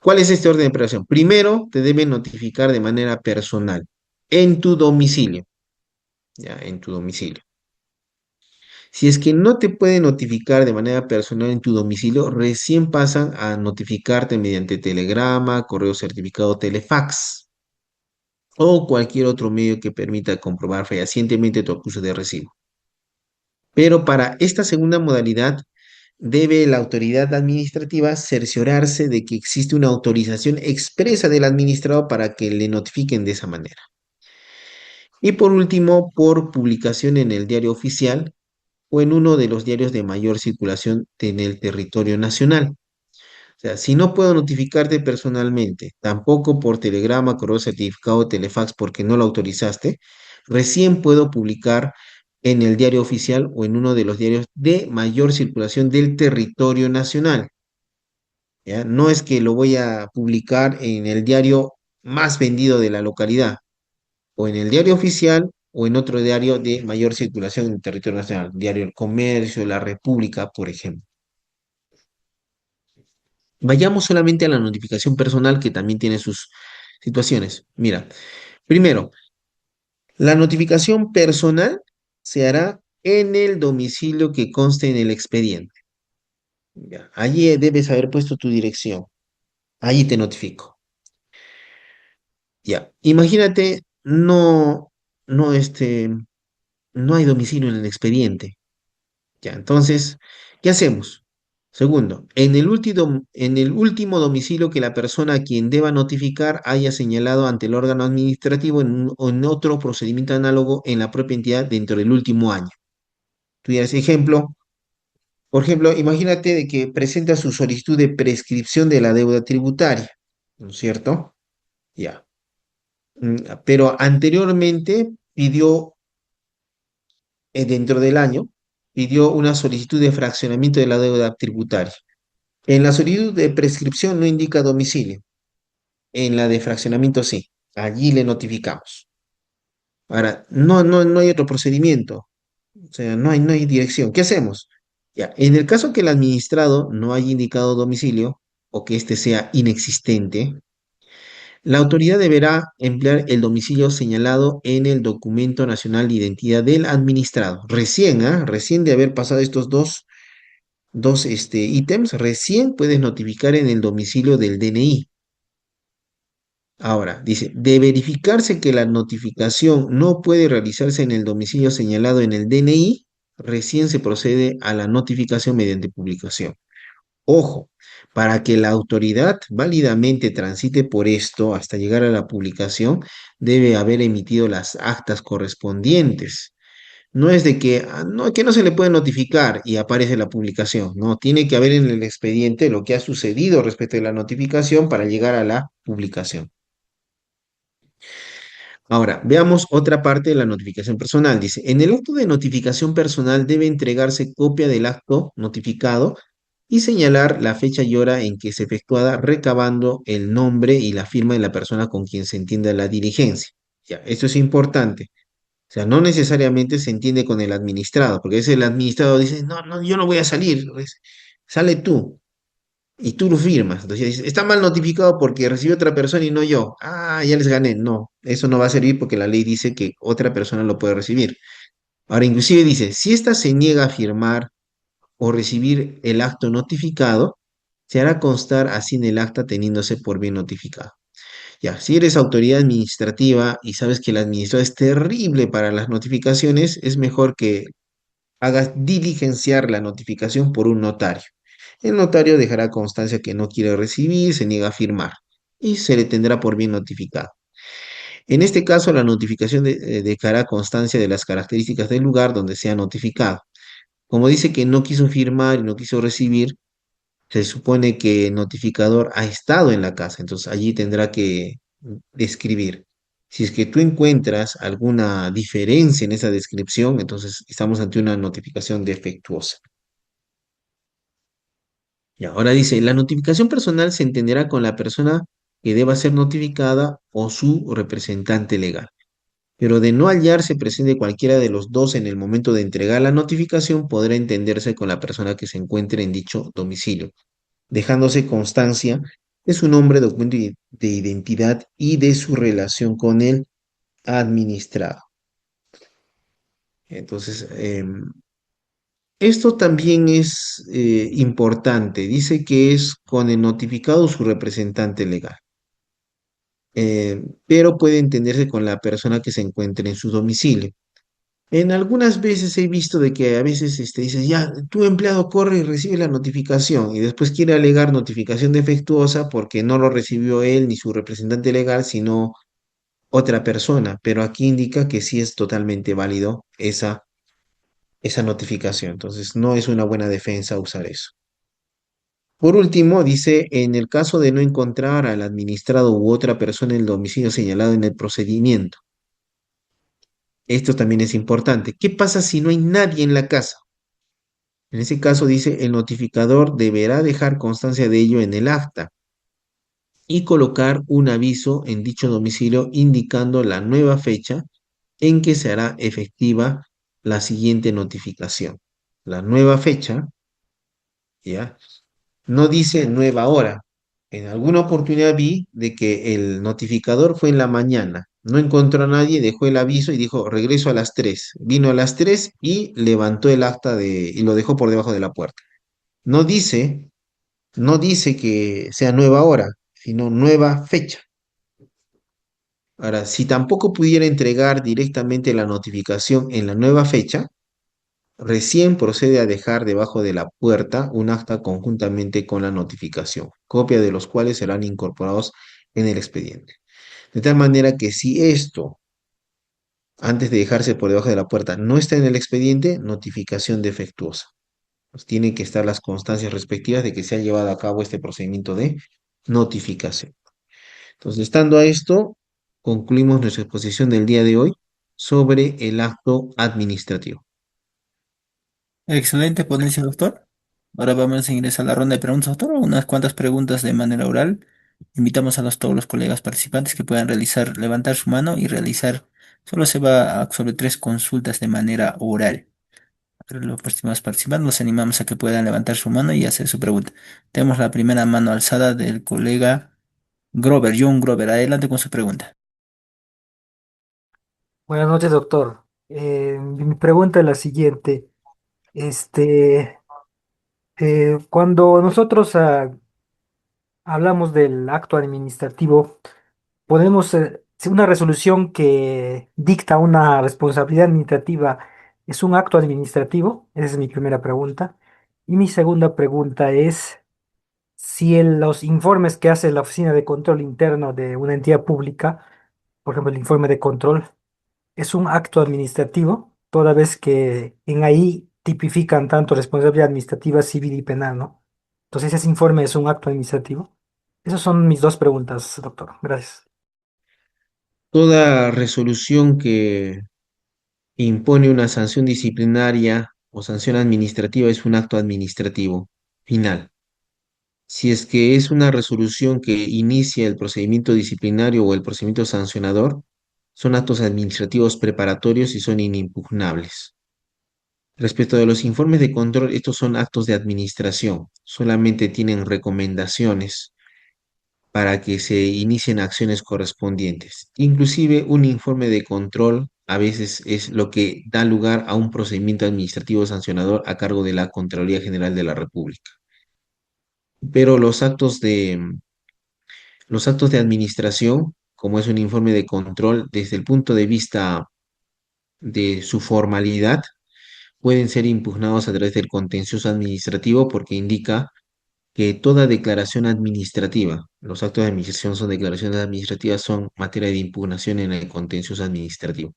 ¿Cuál es este orden de prelación? Primero, te deben notificar de manera personal, en tu domicilio. Ya, en tu domicilio. Si es que no te puede notificar de manera personal en tu domicilio, recién pasan a notificarte mediante telegrama, correo certificado, telefax o cualquier otro medio que permita comprobar fehacientemente tu acuse de recibo. Pero para esta segunda modalidad, debe la autoridad administrativa cerciorarse de que existe una autorización expresa del administrado para que le notifiquen de esa manera. Y por último, por publicación en el diario oficial o en uno de los diarios de mayor circulación en el territorio nacional. O sea, si no puedo notificarte personalmente, tampoco por telegrama, correo certificado o telefax porque no lo autorizaste, recién puedo publicar en el diario oficial o en uno de los diarios de mayor circulación del territorio nacional. ¿Ya? No es que lo voy a publicar en el diario más vendido de la localidad, o en el diario oficial o en otro diario de mayor circulación en el territorio nacional, diario El Comercio, La República, por ejemplo. Vayamos solamente a la notificación personal que también tiene sus situaciones. Mira, primero, la notificación personal se hará en el domicilio que conste en el expediente. Ya, allí debes haber puesto tu dirección. Allí te notifico. Ya, imagínate, no hay domicilio en el expediente. Ya, entonces, ¿qué hacemos? Segundo, en el último domicilio que la persona a quien deba notificar haya señalado ante el órgano administrativo o en otro procedimiento análogo en la propia entidad dentro del último año. Tú dirás, por ejemplo, imagínate de que presenta su solicitud de prescripción de la deuda tributaria, ¿no es cierto? Ya. Pero anteriormente pidió, dentro del año, pidió una solicitud de fraccionamiento de la deuda tributaria. En la solicitud de prescripción no indica domicilio, en la de fraccionamiento sí. Allí le notificamos. Ahora, no hay otro procedimiento, o sea, no hay dirección. ¿Qué hacemos? Ya, en el caso que el administrado no haya indicado domicilio o que éste sea inexistente, la autoridad deberá emplear el domicilio señalado en el documento nacional de identidad del administrado. Recién de haber pasado estos dos ítems, recién puedes notificar en el domicilio del DNI. Ahora, dice, de verificarse que la notificación no puede realizarse en el domicilio señalado en el DNI, recién se procede a la notificación mediante publicación. Ojo, para que la autoridad válidamente transite por esto hasta llegar a la publicación, debe haber emitido las actas correspondientes. No es de que no se le puede notificar y aparece la publicación. No, tiene que haber en el expediente lo que ha sucedido respecto de la notificación para llegar a la publicación. Ahora, veamos otra parte de la notificación personal. Dice, en el acto de notificación personal debe entregarse copia del acto notificado y señalar la fecha y hora en que se efectuada, recabando el nombre y la firma de la persona con quien se entienda la diligencia. Ya, esto es importante. O sea, no necesariamente se entiende con el administrado, porque es el administrado dice, no, no, yo no voy a salir, sale tú y tú lo firmas. Entonces ya dices, está mal notificado porque recibió otra persona y no yo. Ah, ya les gané. No, eso no va a servir porque la ley dice que otra persona lo puede recibir. Ahora, inclusive dice, si ésta se niega a firmar o recibir el acto notificado, se hará constar así en el acta teniéndose por bien notificado. Ya, si eres autoridad administrativa y sabes que el administrador es terrible para las notificaciones, es mejor que hagas diligenciar la notificación por un notario. El notario dejará constancia que no quiere recibir, se niega a firmar y se le tendrá por bien notificado. En este caso, la notificación dejará constancia de las características del lugar donde se ha notificado. Como dice que no quiso firmar y no quiso recibir, se supone que el notificador ha estado en la casa, entonces allí tendrá que describir. Si es que tú encuentras alguna diferencia en esa descripción, entonces estamos ante una notificación defectuosa. Y ahora dice, la notificación personal se entenderá con la persona que deba ser notificada o su representante legal. Pero de no hallarse presente cualquiera de los dos en el momento de entregar la notificación, podrá entenderse con la persona que se encuentre en dicho domicilio, dejándose constancia de su nombre, documento de identidad y de su relación con el administrado. Entonces, esto también es importante. Dice que es con el notificado su representante legal, pero puede entenderse con la persona que se encuentre en su domicilio. En algunas veces he visto de que a veces dices, ya, tu empleado corre y recibe la notificación y después quiere alegar notificación defectuosa porque no lo recibió él ni su representante legal, sino otra persona. Pero aquí indica que sí es totalmente válido esa notificación. Entonces, no es una buena defensa usar eso. Por último, dice, en el caso de no encontrar al administrado u otra persona en el domicilio señalado en el procedimiento. Esto también es importante. ¿Qué pasa si no hay nadie en la casa? En ese caso dice, el notificador deberá dejar constancia de ello en el acta y colocar un aviso en dicho domicilio indicando la nueva fecha en que se hará efectiva la siguiente notificación. La nueva fecha, ¿ya? No dice nueva hora. En alguna oportunidad vi de que el notificador fue en la mañana. No encontró a nadie, dejó el aviso y dijo, regreso a las 3. Vino a las 3 y levantó el acta y lo dejó por debajo de la puerta. No dice, no dice que sea nueva hora, sino nueva fecha. Ahora, si tampoco pudiera entregar directamente la notificación en la nueva fecha, recién procede a dejar debajo de la puerta un acta conjuntamente con la notificación, copia de los cuales serán incorporados en el expediente. De tal manera que si esto, antes de dejarse por debajo de la puerta, no está en el expediente, notificación defectuosa. Pues tienen que estar las constancias respectivas de que se ha llevado a cabo este procedimiento de notificación. Entonces, estando a esto, concluimos nuestra exposición del día de hoy sobre el acto administrativo. Excelente ponencia, doctor. Ahora vamos a ingresar a la ronda de preguntas, doctor. Unas cuantas preguntas de manera oral. Invitamos a todos los colegas participantes que puedan realizar, levantar su mano y realizar. Solo se va sobre tres consultas de manera oral. Pero los próximos participantes los animamos a que puedan levantar su mano y hacer su pregunta. Tenemos la primera mano alzada del colega Grover, John Grover. Adelante con su pregunta. Buenas noches, doctor. Mi pregunta es la siguiente. Este, cuando nosotros hablamos del acto administrativo, podemos, si una resolución que dicta una responsabilidad administrativa es un acto administrativo. Esa es mi primera pregunta. Y mi segunda pregunta es si los informes que hace la Oficina de Control Interno de una entidad pública, por ejemplo, el informe de control, es un acto administrativo, toda vez que en ahí tipifican tanto responsabilidad administrativa, civil y penal, ¿no? Entonces, ese informe es un acto administrativo. Esas son mis dos preguntas, doctor. Gracias. Toda resolución que impone una sanción disciplinaria o sanción administrativa es un acto administrativo final. Si es que es una resolución que inicia el procedimiento disciplinario o el procedimiento sancionador, son actos administrativos preparatorios y son inimpugnables. Respecto de los informes de control, estos son actos de administración, solamente tienen recomendaciones para que se inicien acciones correspondientes. Inclusive un informe de control a veces es lo que da lugar a un procedimiento administrativo sancionador a cargo de la Contraloría General de la República. Pero los actos de administración, como es un informe de control, desde el punto de vista de su formalidad, pueden ser impugnados a través del contencioso administrativo porque indica que toda declaración administrativa, los actos de administración son declaraciones administrativas, son materia de impugnación en el contencioso administrativo.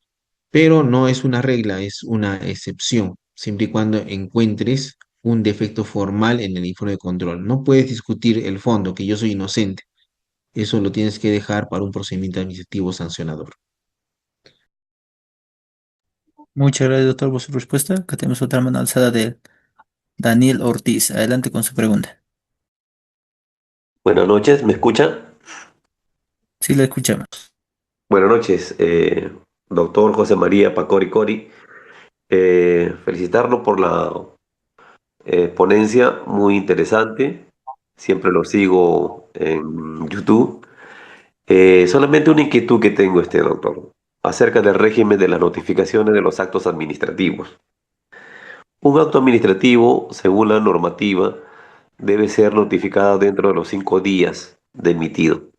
Pero no es una regla, es una excepción, siempre y cuando encuentres un defecto formal en el informe de control. No puedes discutir el fondo, que yo soy inocente. Eso lo tienes que dejar para un procedimiento administrativo sancionador. Muchas gracias, doctor, por su respuesta. Acá tenemos otra mano alzada de Daniel Ortiz. Adelante con su pregunta. Buenas noches, ¿me escucha? Sí, la escuchamos. Buenas noches, doctor José María Pacori Cori. Felicitarlo por la ponencia, muy interesante. Siempre lo sigo en YouTube. Solamente una inquietud que tengo, doctor, acerca del régimen de las notificaciones de los actos administrativos. Un acto administrativo, según la normativa, debe ser notificado dentro de los 5 días de emitido.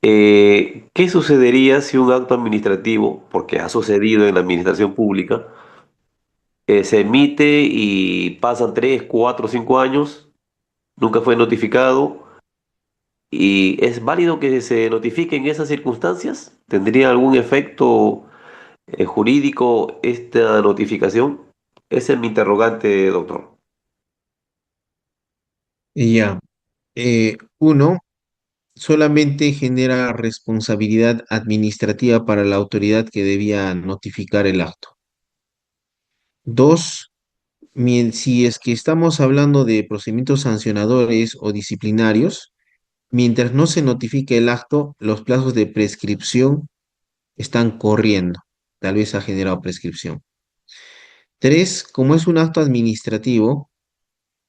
¿Qué sucedería si un acto administrativo, porque ha sucedido en la administración pública, se emite y pasan 3, 4, 5 años, nunca fue notificado y es válido que se notifique en esas circunstancias? ¿Tendría algún efecto jurídico esta notificación? Ese es mi interrogante, doctor. Y ya, uno, solamente genera responsabilidad administrativa para la autoridad que debía notificar el acto. Dos, si es que estamos hablando de procedimientos sancionadores o disciplinarios, mientras no se notifique el acto, los plazos de prescripción están corriendo. Tal vez ha generado prescripción. Tres, como es un acto administrativo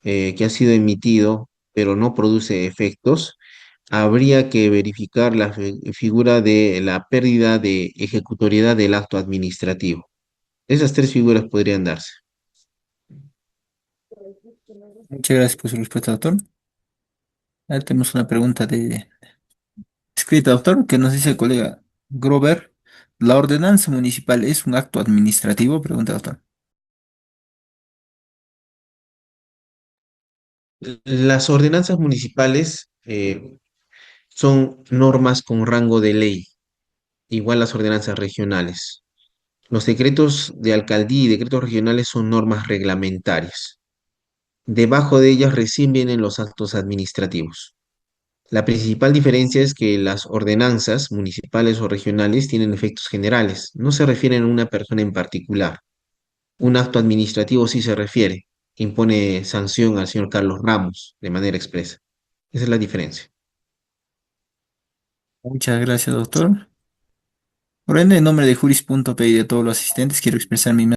que ha sido emitido, pero no produce efectos, habría que verificar la figura de la pérdida de ejecutoriedad del acto administrativo. Esas tres figuras podrían darse. Muchas gracias por su respuesta, doctor. Ahora tenemos una pregunta de escrita, doctor, que nos dice el colega Grover. ¿La ordenanza municipal es un acto administrativo? Pregunta, doctor. Las ordenanzas municipales son normas con rango de ley, igual las ordenanzas regionales. Los decretos de alcaldía y decretos regionales son normas reglamentarias. Debajo de ellas recién vienen los actos administrativos. La principal diferencia es que las ordenanzas municipales o regionales tienen efectos generales, no se refieren a una persona en particular. Un acto administrativo sí se refiere, impone sanción al señor Carlos Ramos de manera expresa. Esa es la diferencia. Muchas gracias, doctor. Por ende, en nombre de Juris.p y de todos los asistentes, quiero expresar mi